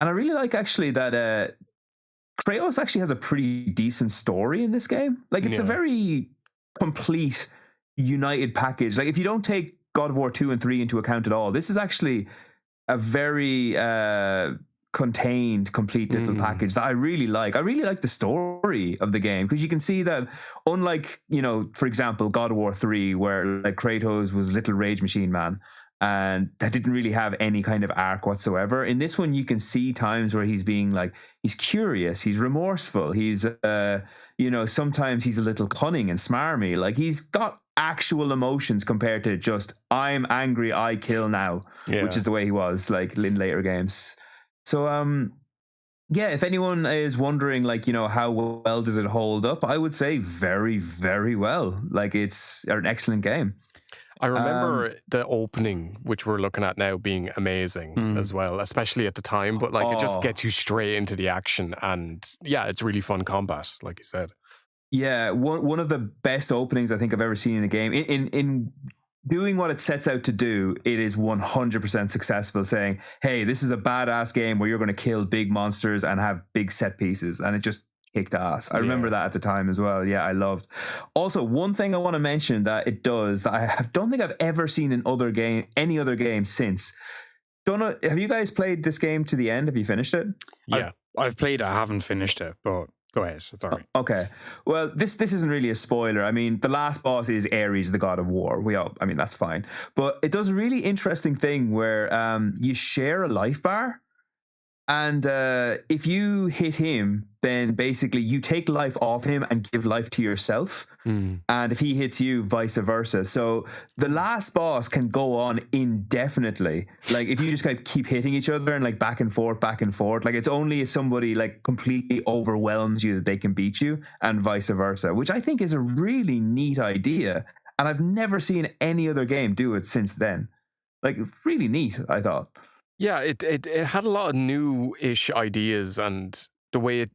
I really like, actually, that Kratos actually has a pretty decent story in this game. Like, it's a very complete, united package. Like, if you don't take God of War 2 and 3 into account at all, this is actually a very contained, complete little package that I really like. I really like the story of the game, because you can see that, unlike, for example, God of War 3, where like Kratos was little rage machine man, and that didn't really have any kind of arc whatsoever. In this one, you can see times where he's being like, he's curious, he's remorseful, he's sometimes he's a little cunning and smarmy. Like, he's got actual emotions compared to just, I'm angry, I kill now, which is the way he was like in later games. So if anyone is wondering, like, how well does it hold up, I would say very, very well. Like, it's an excellent game. I remember the opening, which we're looking at now, being amazing as well, especially at the time. But like, it just gets you straight into the action, and it's really fun combat, like you said. Yeah, one of the best openings I think I've ever seen in a game. In doing what it sets out to do, it is 100% successful. Saying, "Hey, this is a badass game where you're going to kill big monsters and have big set pieces," and it just kicked ass. I remember that at the time as well. Yeah, I loved. Also, one thing I want to mention that it does that I don't think I've ever seen in any other game since. Don't know. Have you guys played this game to the end? Have you finished it? Yeah, I've played it. I haven't finished it, but go ahead. Sorry. Okay. Well, this isn't really a spoiler. I mean, the last boss is Ares, the god of war. That's fine. But it does a really interesting thing where you share a life bar. And if you hit him, then basically you take life off him and give life to yourself. And if he hits you, vice versa. So the last boss can go on indefinitely. Like, if you just kind of keep hitting each other and like back and forth. Like, it's only if somebody like completely overwhelms you that they can beat you, and vice versa, which I think is a really neat idea. And I've never seen any other game do it since then. Like, really neat, I thought. Yeah, it had a lot of new-ish ideas, and the way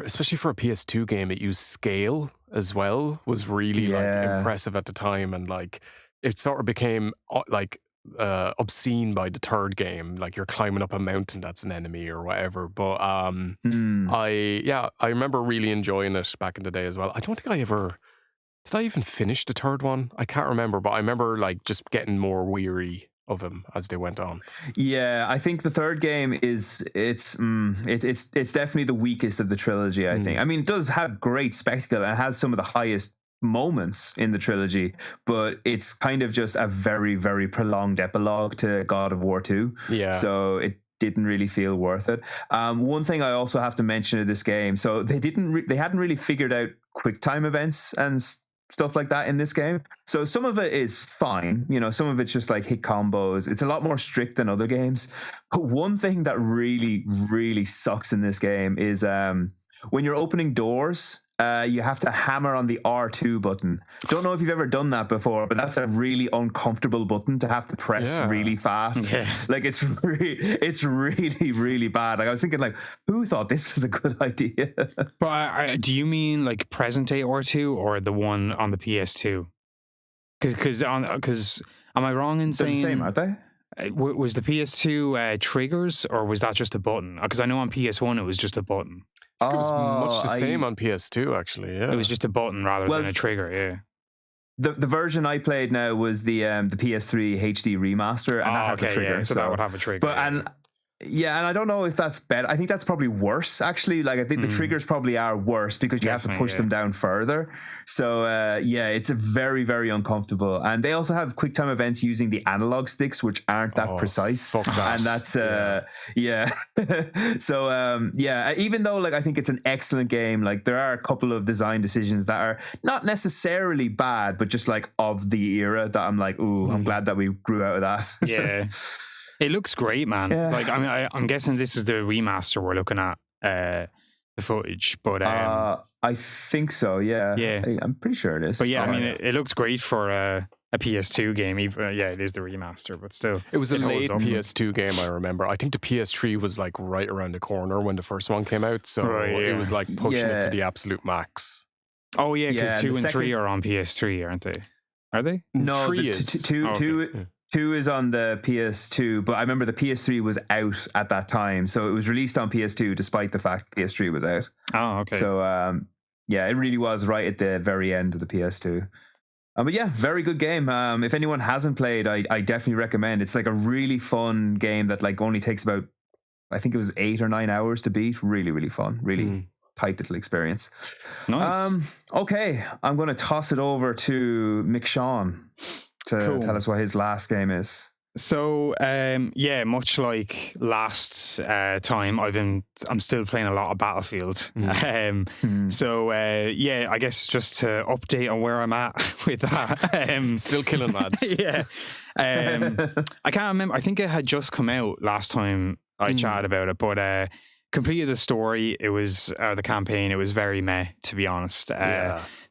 especially for a PS2 game, it used scale as well, was really like impressive at the time, and like it sort of became like obscene by the third game. Like, you're climbing up a mountain, that's an enemy or whatever. But I remember really enjoying it back in the day as well. I don't think did I even finish the third one? I can't remember, but I remember like just getting more weary of him as they went on. Yeah, I think the third game it's definitely the weakest of the trilogy, I think. I mean, it does have great spectacle and it has some of the highest moments in the trilogy, but it's kind of just a very, very prolonged epilogue to God of War 2. Yeah. So it didn't really feel worth it. One thing I also have to mention in this game, so they hadn't really figured out quick time events and stuff like that in this game. So some of it is fine, some of it's just like hit combos. It's a lot more strict than other games. But one thing that really, really sucks in this game is when you're opening doors, you have to hammer on the R2 button. Don't know if you've ever done that before, but that's a really uncomfortable button to have to press really fast. Yeah. Like, it's really, really bad. Like, I was thinking, like, who thought this was a good idea? But do you mean like present day R2 or the one on the PS2? Because am I wrong in saying they're the same, aren't they? Was the PS2 triggers, or was that just a button? Because I know on PS1 it was just a button. It was much the same on PS2, actually. Yeah, it was just a button rather than a trigger. Yeah. The version I played now was the PS3 HD remaster, and that has a trigger. Yeah, so that would have a trigger. But and I don't know if that's better. I think that's probably worse, actually. Like, I think the triggers probably are worse because you have to push them down further. So it's very, very uncomfortable. And they also have quick time events using the analog sticks, which aren't that precise. Fuck that. And that's So even though like I think it's an excellent game, like there are a couple of design decisions that are not necessarily bad, but just like of the era that I'm like, ooh, I'm glad that we grew out of that. Yeah. It looks great, man. Yeah. Like, I mean, I'm guessing this is the remaster we're looking at, the footage. But I think so. Yeah. Yeah. I'm pretty sure it is. But yeah, I mean, it looks great for a PS2 game. Even it is the remaster, but still, It was a holds late up. PS2 game, I remember. I think the PS3 was like right around the corner when the first one came out, so it was like pushing it to the absolute max. Oh yeah, because Yeah, 2 the and 3 second- are on PS3, aren't they? Are they? No, Three the is. two is on the PS2, but I remember the PS3 was out at that time, so it was released on PS2 despite the fact PS3 was out. Oh, okay. So it really was right at the very end of the PS2. But yeah, very good game. If anyone hasn't played, I definitely recommend. It's like a really fun game that like only takes about, I think it was 8 or 9 hours to beat. Really, really fun. Really tight little experience. Nice. Okay, I'm going to toss it over to Mick to tell us what his last game is. So much like last time, I'm still playing a lot of Battlefield. So I guess just to update on where I'm at with that. Still killing lads. I can't remember. I think it had just come out last time I chatted about it, but completed the story. It was the campaign. It was very meh, to be honest.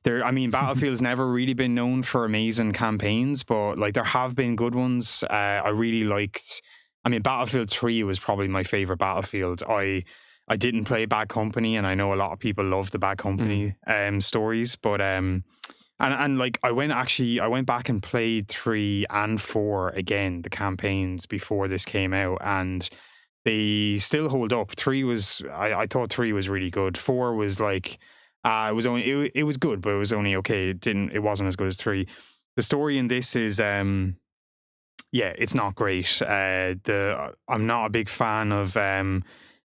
Battlefield's never really been known for amazing campaigns, but like there have been good ones. I really liked. Battlefield 3 was probably my favorite Battlefield. I didn't play Bad Company, and I know a lot of people love the Bad Company stories, but and I went back and played 3 and 4 again, the campaigns before this came out, and they still hold up. 3 was I thought 3 was really good. 4 was like it was good, but it was only okay. It wasn't as good as 3. The story in this is it's not great. I'm not a big fan of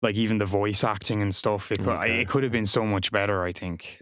like even the voice acting and stuff. It could have been so much better, I think.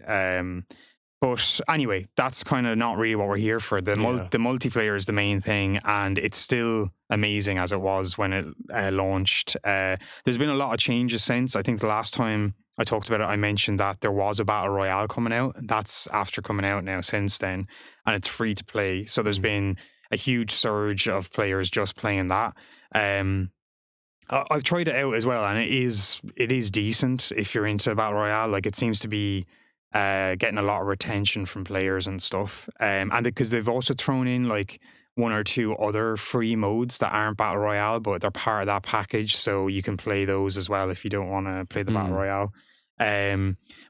But anyway, that's kind of not really what we're here for. The multiplayer is the main thing, and it's still amazing as it was when it launched. There's been a lot of changes since. I think the last time I talked about it, I mentioned that there was a Battle Royale coming out. That's after coming out now since then, and it's free to play. So there's been a huge surge of players just playing that. I've tried it out as well, and it is decent if you're into Battle Royale. Like it seems to be getting a lot of retention from players and stuff, and because they've also thrown in like 1 or 2 other free modes that aren't Battle Royale, but they're part of that package, so you can play those as well if you don't want to play the Battle Royale.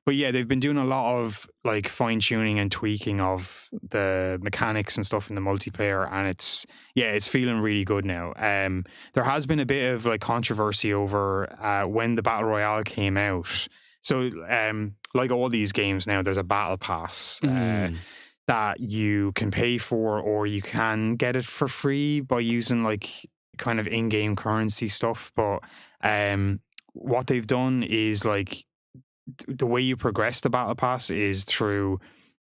But yeah, they've been doing a lot of like fine tuning and tweaking of the mechanics and stuff in the multiplayer, and it's feeling really good now. There has been a bit of like controversy over when the Battle Royale came out. So like all these games now, there's a battle pass that you can pay for, or you can get it for free by using like kind of in-game currency stuff. But what they've done is like the way you progress the battle pass is through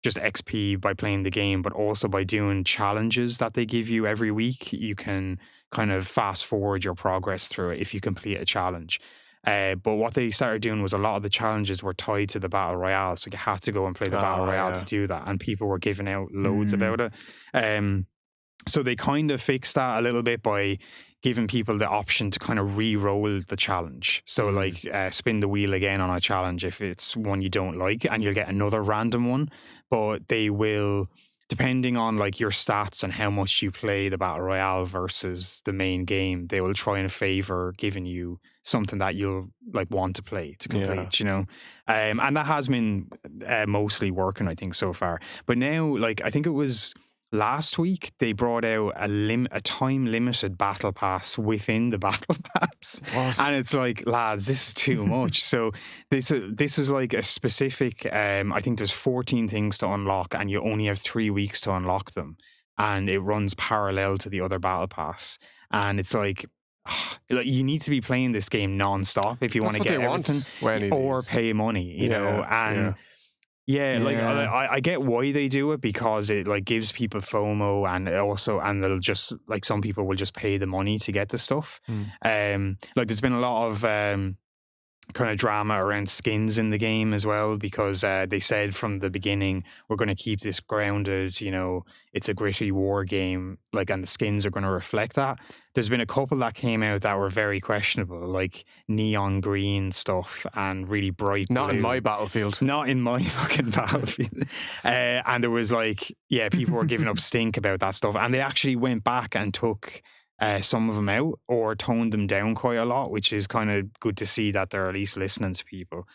just XP by playing the game, but also by doing challenges that they give you every week. You can kind of fast forward your progress through it if you complete a challenge. But what they started doing was a lot of the challenges were tied to the Battle Royale, so you had to go and play the Battle Royale to do that, and people were giving out loads about it. So they kind of fixed that a little bit by giving people the option to kind of re-roll the challenge. So like spin the wheel again on a challenge if it's one you don't like, and you'll get another random one. But they will, depending on like your stats and how much you play the Battle Royale versus the main game, they will try and favor giving you something that you'll like want to play to complete, you know. And that has been mostly working, I think, so far. But now, like I think it was last week, they brought out a time limited battle pass within the battle pass. What? And it's like, lads, this is too much. So this is like a specific I think there's 14 things to unlock, and you only have 3 weeks to unlock them, and it runs parallel to the other battle pass. And it's like you need to be playing this game non-stop if you want to get everything, or pay money, you know. And I get why they do it, because it like gives people FOMO, and they'll just like, some people will just pay the money to get the stuff. Like there's been a lot of kind of drama around skins in the game as well, because they said from the beginning, we're going to keep this grounded, it's a gritty war game, and the skins are going to reflect that. There's been a couple that came out that were very questionable, like neon green stuff and really bright Not blue. in my Battlefield. Not in my fucking Battlefield. And there was people were giving up stink about that stuff, and they actually went back and took some of them out or toned them down quite a lot, which is kind of good to see that they're at least listening to people.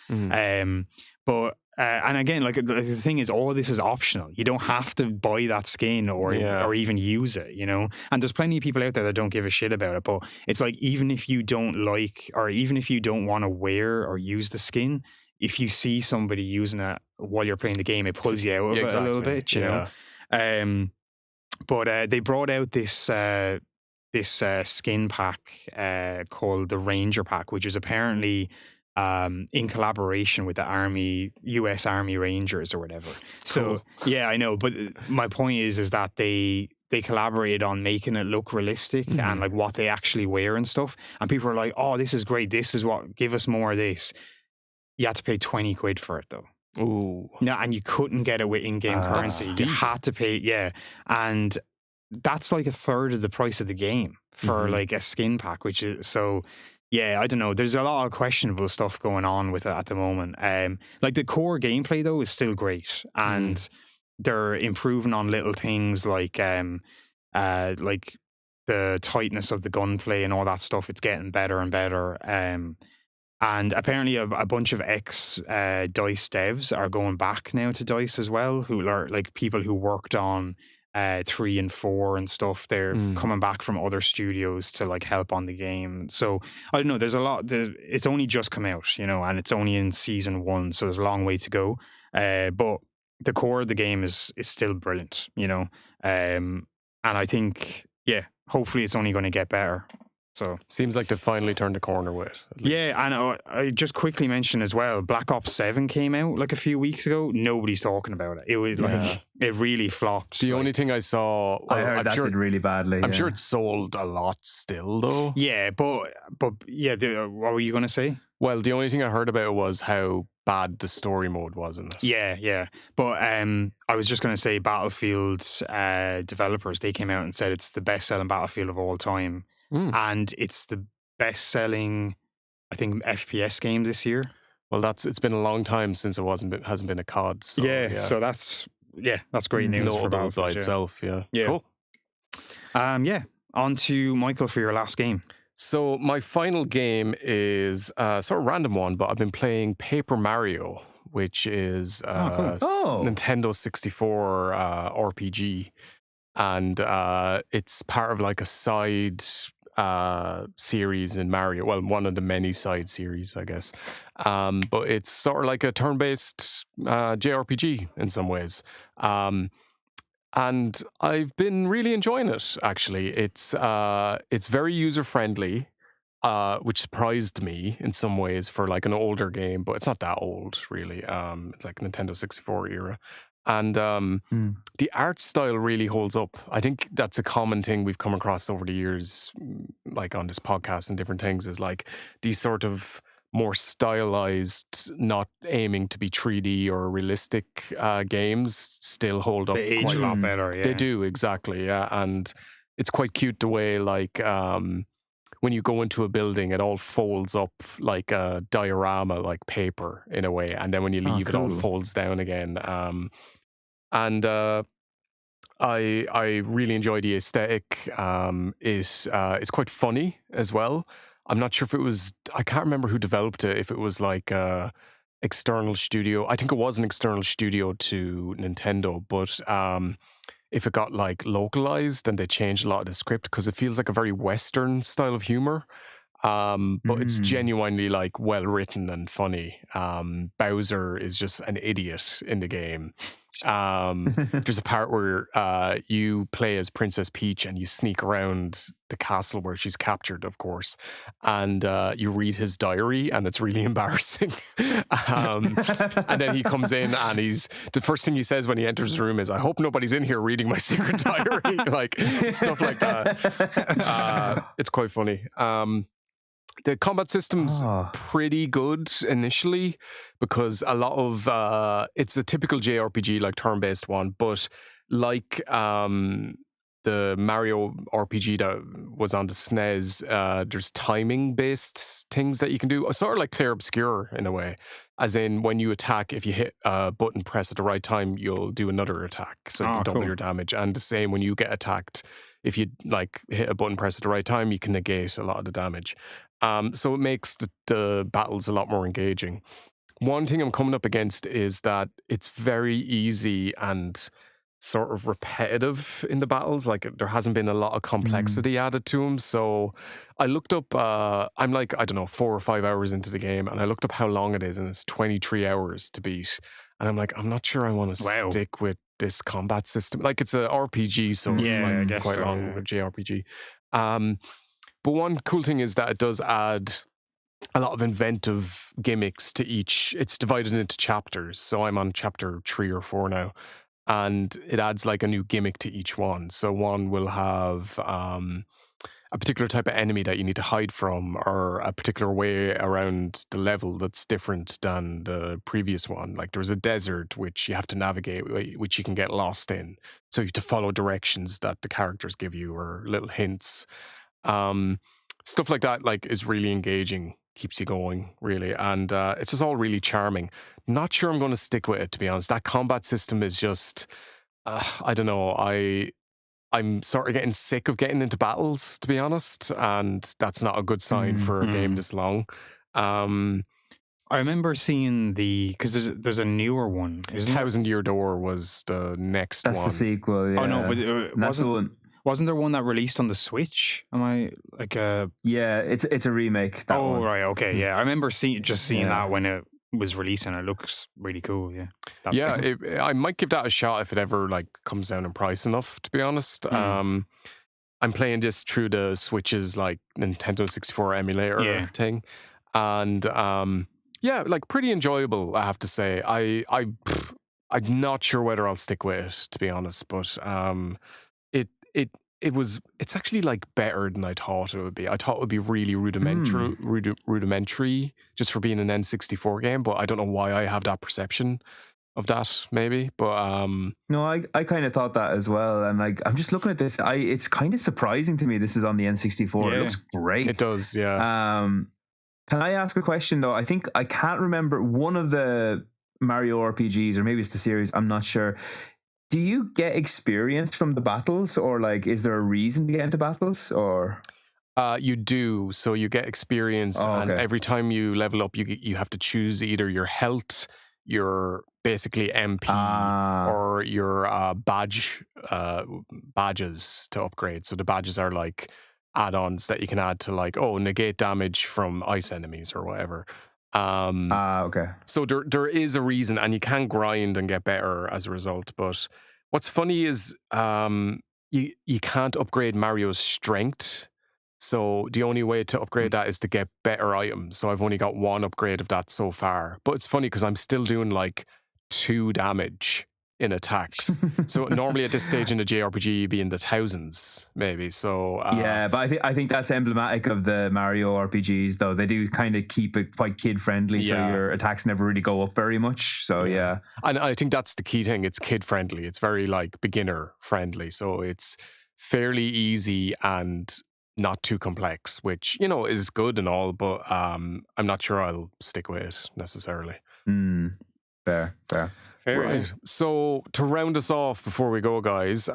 But and again, the thing is, all of this is optional. You don't have to buy that skin or even use it, And there's plenty of people out there that don't give a shit about it. But it's even if you don't like, or even if you don't want to wear or use the skin, if you see somebody using it while you're playing the game, it pulls you out of it a little bit, you know. But they brought out this skin pack called the Ranger Pack, which is apparently in collaboration with the US Army Rangers or whatever. So yeah, I know. But my point is that they collaborated on making it look realistic and what they actually wear and stuff. And people are like, "Oh, this is great. This is give us more of this." You had to pay 20 quid for it though. Ooh. No, and you couldn't get it with in-game currency. You had to pay, and that's a third of the price of the game for a skin pack, which is so. Yeah, I don't know. There's a lot of questionable stuff going on with it at the moment. The core gameplay though is still great, and they're improving on little things like the tightness of the gunplay and all that stuff. It's getting better and better. And apparently a bunch of ex-DICE devs are going back now to DICE as well, who are people who worked on 3 and 4 and stuff. They're coming back from other studios to help on the game. So I don't know, there's a lot. It's only just come out, and it's only in season 1, so there's a long way to go. But the core of the game is still brilliant, and I think hopefully it's only going to get better. So seems like they finally turned the corner with it. Yeah, and I just quickly mention as well, Black Ops 7 came out a few weeks ago. Nobody's talking about it. It was it really flopped. The only thing I saw, I heard that did really badly. I'm sure it sold a lot still, though. Yeah, but yeah, what were you going to say? Well, the only thing I heard about was how bad the story mode was in it. Yeah. But I was just going to say, Battlefield developers, they came out and said it's the best-selling Battlefield of all time. And it's the best-selling, I think, FPS game this year. Well, it's been a long time since it hasn't been a COD. So, so that's great news for Battlefield by itself. Yeah, cool. On to Michael for your last game. So my final game is sort of random one, but I've been playing Paper Mario, which is Nintendo 64 RPG, and it's part of a side series in Mario. Well, one of the many side series, I guess. But it's sort of like a turn-based JRPG in some ways. And I've been really enjoying it, actually. It's very user-friendly, which surprised me in some ways for an older game, but it's not that old, really. It's Nintendo 64 era. And the art style really holds up. I think that's a common thing we've come across over the years, on this podcast and different things, is these sort of more stylized, not aiming to be 3D or realistic games still hold up. They age a lot better, yeah. They do, exactly, yeah. And it's quite cute the way, when you go into a building, it all folds up like a diorama, like paper in a way. And then when you leave, it all folds down again. And I really enjoy the aesthetic. It's quite funny as well. I'm not sure if it was, I can't remember who developed it, if it was external studio. I think it was an external studio to Nintendo, but if it got localized and they changed a lot of the script, because it feels like a very Western style of humor. But it's genuinely well written and funny. Bowser is just an idiot in the game. There's a part where you play as Princess Peach and you sneak around the castle where she's captured, of course, and you read his diary, and it's really embarrassing. And then he comes in, and the first thing he says when he enters the room is, "I hope nobody's in here reading my secret diary," stuff like that. It's quite funny. The combat system's pretty good initially because a lot of it's a typical JRPG, like turn-based one, but like the Mario RPG that was on the SNES, there's timing-based things that you can do, sort of like Clear Obscure in a way. As in, when you attack, if you hit a button press at the right time, you'll do another attack, so you can double your damage. And the same when you get attacked, if you like hit a button press at the right time, you can negate a lot of the damage. So it makes the battles a lot more engaging. One thing I'm coming up against is that it's very easy and sort of repetitive in the battles. Like there hasn't been a lot of complexity added to them. So I looked up, I'm like, I don't know, 4 or 5 hours into the game, and I looked up how long it is, and it's 23 hours to beat. And I'm like, I'm not sure I want to stick with this combat system. Like it's a RPG, so it's like quite long, a JRPG. But one cool thing is that it does add a lot of inventive gimmicks to each. It's divided into chapters. So I'm on chapter 3 or 4 now. And it adds like a new gimmick to each one. So one will have a particular type of enemy that you need to hide from, or a particular way around the level that's different than the previous one. Like there's a desert which you have to navigate, which you can get lost in. So you have to follow directions that the characters give you, or little hints. Stuff like that like is really engaging, keeps you going really, and it's just all really charming. Not sure I'm going to stick with it, to be honest. That combat system is just I don't know, I'm sort of getting sick of getting into battles, to be honest, and that's not a good sign for a game this long. I remember seeing because there's a newer one, isn't it? 1,000 Year Door was the next one. That's the sequel, yeah. Oh no, but wasn't there one that released on the Switch? Am I like a... Yeah, it's a remake. That one. Right, okay, yeah. I remember seeing that when it was releasing. It looks really cool, yeah. I might give that a shot if it ever like comes down in price enough, to be honest. I'm playing this through the Switch's like Nintendo 64 emulator thing, and like pretty enjoyable, I have to say. I'm not sure whether I'll stick with it, to be honest, but it's actually like better than I thought it would be. I thought it would be really rudimentary just for being an N64 game, but I don't know why I have that perception of that, maybe. But no, I kind of thought that as well. And like, I'm just looking at this. It's kind of surprising to me this is on the N64. It looks great. It does, yeah. Can I ask a question though? I think I can't remember one of the Mario RPGs, or maybe it's the series, I'm not sure. Do you get experience from the battles, or like, is there a reason to get into battles, or? You do. So you get experience, and every time you level up, you have to choose either your health, your basically MP, or your badges to upgrade. So the badges are like add-ons that you can add to like, negate damage from ice enemies or whatever. So there is a reason, and you can grind and get better as a result. But what's funny is you can't upgrade Mario's strength. So the only way to upgrade that is to get better items. So I've only got one upgrade of that so far. But it's funny because I'm still doing like 2 damage in attacks. So normally at this stage in the JRPG, you'd be in the thousands, maybe. So but I think that's emblematic of the Mario RPGs, though. They do kind of keep it quite kid friendly, so your attacks never really go up very much. So and I think that's the key thing. It's kid friendly. It's very like beginner friendly. So it's fairly easy and not too complex, which is good and all. But I'm not sure I'll stick with it necessarily. Fair. Right. So to round us off before we go, guys,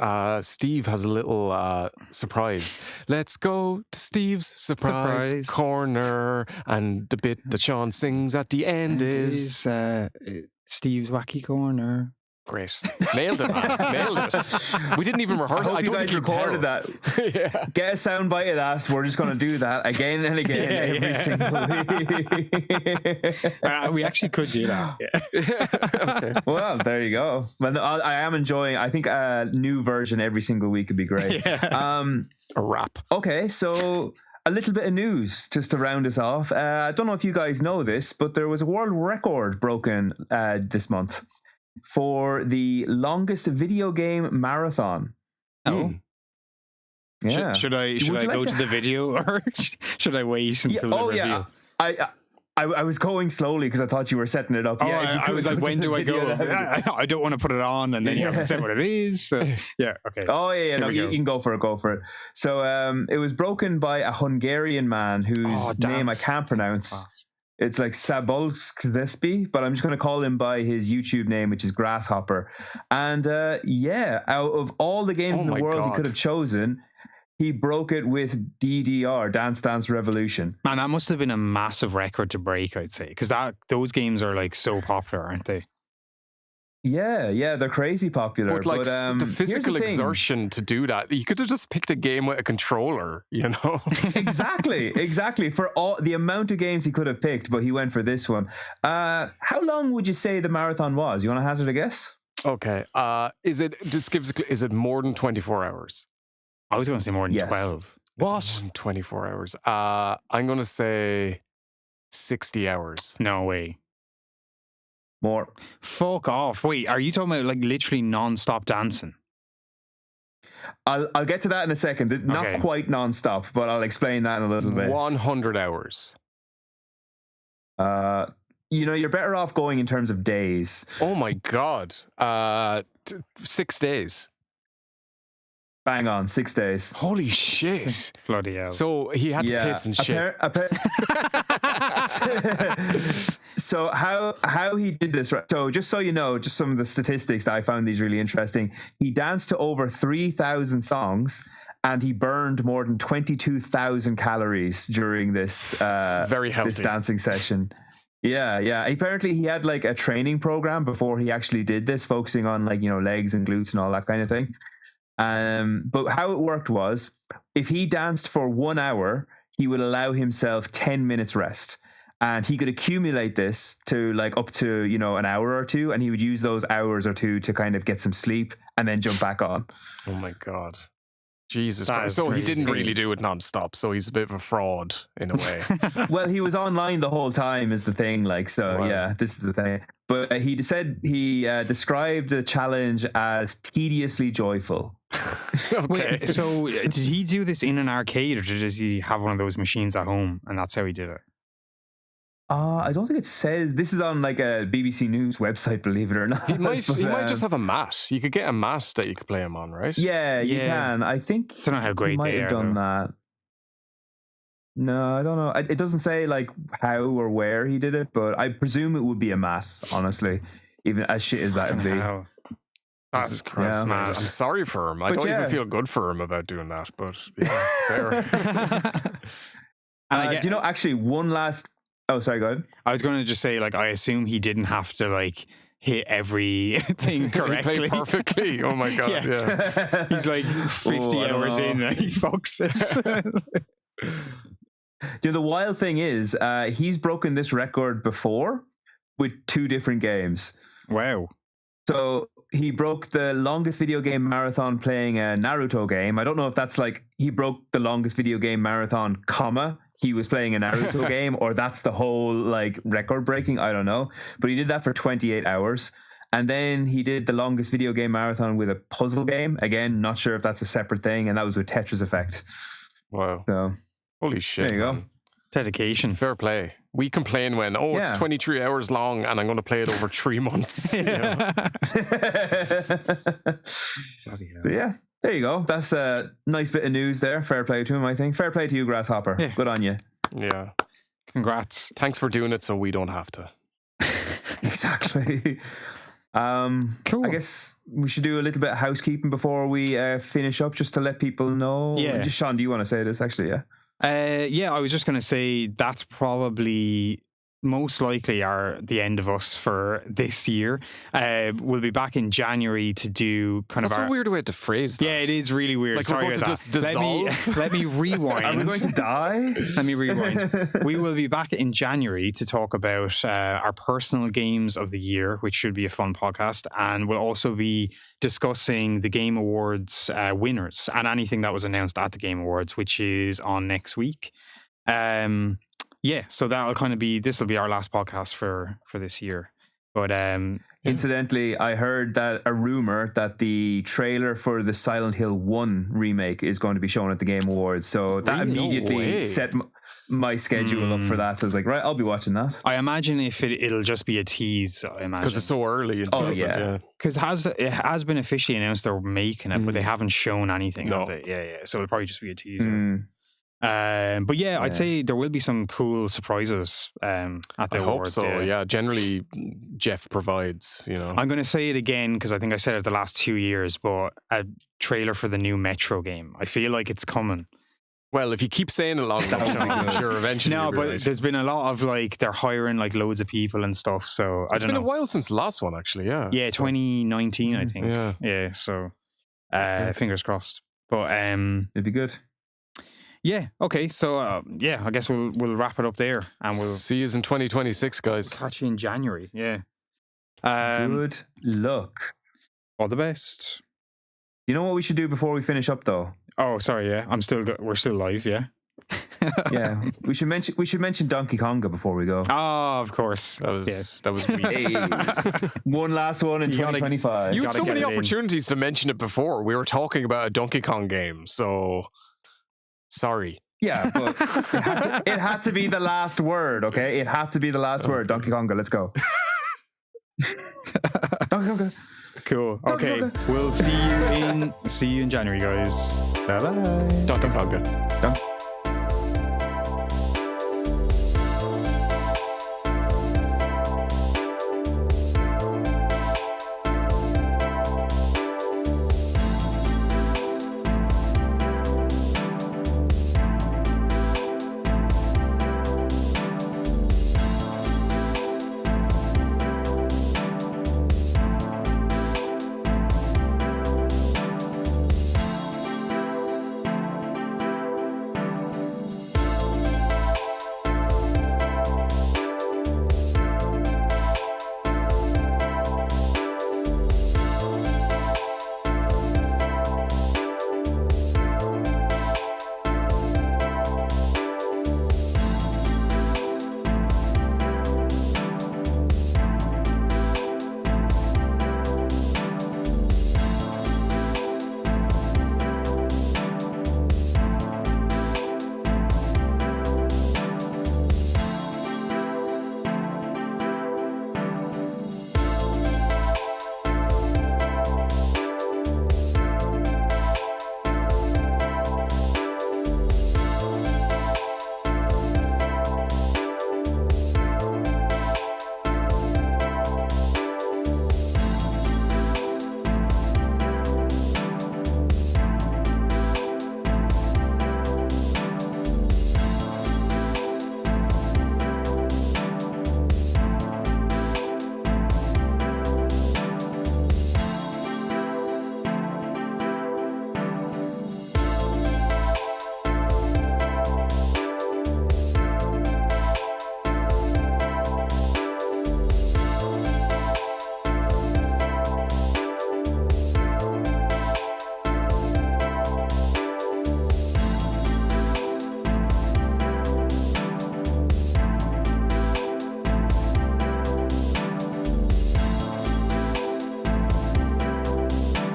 Steve has a little surprise. Let's go to Steve's surprise corner, and the bit that Sean sings at the end is Steve's wacky corner. Great. Nailed it, man. Nailed it. We didn't even rehearse it. I don't think you recorded that. Get a sound bite of that. We're just going to do that again and again every single week. We actually could do that. Okay. Well, there you go. But I am enjoying. I think a new version every single week would be great. A wrap. Okay, so a little bit of news just to round us off. I don't know if you guys know this, but there was a world record broken this month for the longest video game marathon. Yeah. Should I Would you like go to the video or should I wait until the review? Yeah. I was going slowly because I thought you were setting it up. Oh, Yeah, I was like, when do I go? video. I don't want to put it on and then you haven't said what it is. So, yeah, okay. Oh yeah, no, you can go for it. So it was broken by a Hungarian man whose name I can't pronounce. Oh. It's like Sabolskzespi, but I'm just going to call him by his YouTube name, which is Grasshopper. And out of all the games in the world he could have chosen, he broke it with DDR, Dance Dance Revolution. Man, that must have been a massive record to break, I'd say, because those games are like so popular, aren't they? Yeah, they're crazy popular. But like the physical exertion to do that, you could have just picked a game with a controller, you know? Exactly. For all the amount of games he could have picked, but he went for this one. How long would you say the marathon was? You want to hazard a guess? Okay. Is it more than 24 hours? I was going to say more than 12. What? More than 24 hours. I'm going to say 60 hours. No way. More. Fuck off. Wait, are you talking about like literally non-stop dancing? I'll get to that in a second. Not quite non-stop, but I'll explain that in a little bit. 100 hours. You're better off going in terms of days. Oh my God. 6 days. Bang on, 6 days. Holy shit. Bloody hell. So he had to piss and shit. So how he did this, right? So just so you know, just some of the statistics that I found these really interesting. He danced to over 3,000 songs and he burned more than 22,000 calories during this very healthy this dancing session. Yeah. Apparently he had like a training program before he actually did this, focusing on like, legs and glutes and all that kind of thing. But how it worked was, if he danced for 1 hour, he would allow himself 10 minutes rest, and he could accumulate this to like up to an hour or two, and he would use those hours or two to kind of get some sleep and then jump back on. Oh my God. Jesus Christ. So he didn't really do it nonstop, so he's a bit of a fraud in a way. Well, he was online the whole time is the thing, like, so wow. Yeah, this is the thing. But he said he described the challenge as tediously joyful. Okay. Wait, so did he do this in an arcade, or does he have one of those machines at home and that's how he did it? I don't think it says. This is on like a BBC News website, believe it or not. He might just have a mat. You could get a mat that you could play him on, right? Yeah, you can. I think I don't know how great he might they have are, done though. that. No, I don't know. It doesn't say like how or where he did it, but I presume it would be a mat, honestly, even as shit as that would be. That's Christ, man. I'm sorry for him. I don't even feel good for him about doing that, but yeah, fair. Do you know, actually, one last... Oh, sorry, go ahead. I was going to just say, like, I assume he didn't have to, like, hit everything correctly. He played perfectly. Oh, my God, yeah. He's, like, 50 hours in and he fucks it. The wild thing is, he's broken this record before with 2 different games. Wow. So he broke the longest video game marathon playing a Naruto game. I don't know if that's like he broke the longest video game marathon, he was playing a Naruto game, or that's the whole like record breaking. I don't know. But he did that for 28 hours. And then he did the longest video game marathon with a puzzle game. Again, not sure if that's a separate thing. And that was with Tetris Effect. Wow. So holy shit. There you go. Dedication. Fair play. We complain when, it's 23 hours long and I'm going to play it over 3 months. So yeah, there you go. That's a nice bit of news there. Fair play to him, I think. Fair play to you, Grasshopper. Yeah. Good on you. Yeah. Congrats. Thanks for doing it so we don't have to. Exactly. Cool. I guess we should do a little bit of housekeeping before we finish up, just to let people know. Yeah. Just Sean, do you want to say this actually? Yeah. I was just going to say that's probably most likely the end of us for this year. We'll be back in January to do That's a weird way to phrase that. Yeah, it is really weird. Like Sorry we're going to just dissolve. Let me rewind. Are we going to die? Let me rewind. We will be back in January to talk about our personal games of the year, which should be a fun podcast. And we'll also be discussing the Game Awards winners and anything that was announced at the Game Awards, which is on next week. So that'll kind of be, this will be our last podcast for this year. But Incidentally, I heard that a rumor that the trailer for the Silent Hill 1 remake is going to be shown at the Game Awards. So that Really? No immediately way. set my schedule up for that. So I was like, right, I'll be watching that. I imagine if it'll just be a tease. I imagine Because it's so early. in Oh, development, yeah. because it has been officially announced they're making it, but they haven't shown anything No. of it. Yeah. So it'll probably just be a teaser. Mm. But yeah, I'd say there will be some cool surprises at the I hope awards. so. Yeah. Generally, Jeff provides. I'm going to say it again because I think I said it the last 2 years, but a trailer for the new Metro game. I feel like it's coming. Well, if you keep saying it long enough, I'm sure eventually. No, you'll be but right. there's been a lot of they're hiring loads of people and stuff. So I It's don't been know. a while since the last one, actually. Yeah. Yeah, So, 2019, I think. Yeah. Yeah. So Okay. fingers crossed. But It'd be good. yeah. Okay. So I guess we'll wrap it up there, and we'll see you in 2026, guys. catch you in January. Yeah. Good luck. All the best. You know what we should do before we finish up, though? Oh, sorry. Yeah, we're still live. Yeah. Yeah, we should mention Donkey Konga before we go. Oh, of course. That was weak. Hey, one last one in You gotta- 2025. You had gotta so get many it in. opportunities to mention it before. We were talking about a Donkey Kong game, so sorry. Yeah, but it had to be the last word, okay? It had to be the last word. Donkey Konga, let's go. Donkey Konga. Cool. Donkey Okay. Konga. We'll see you in January, guys. Bye bye. Donkey Konga.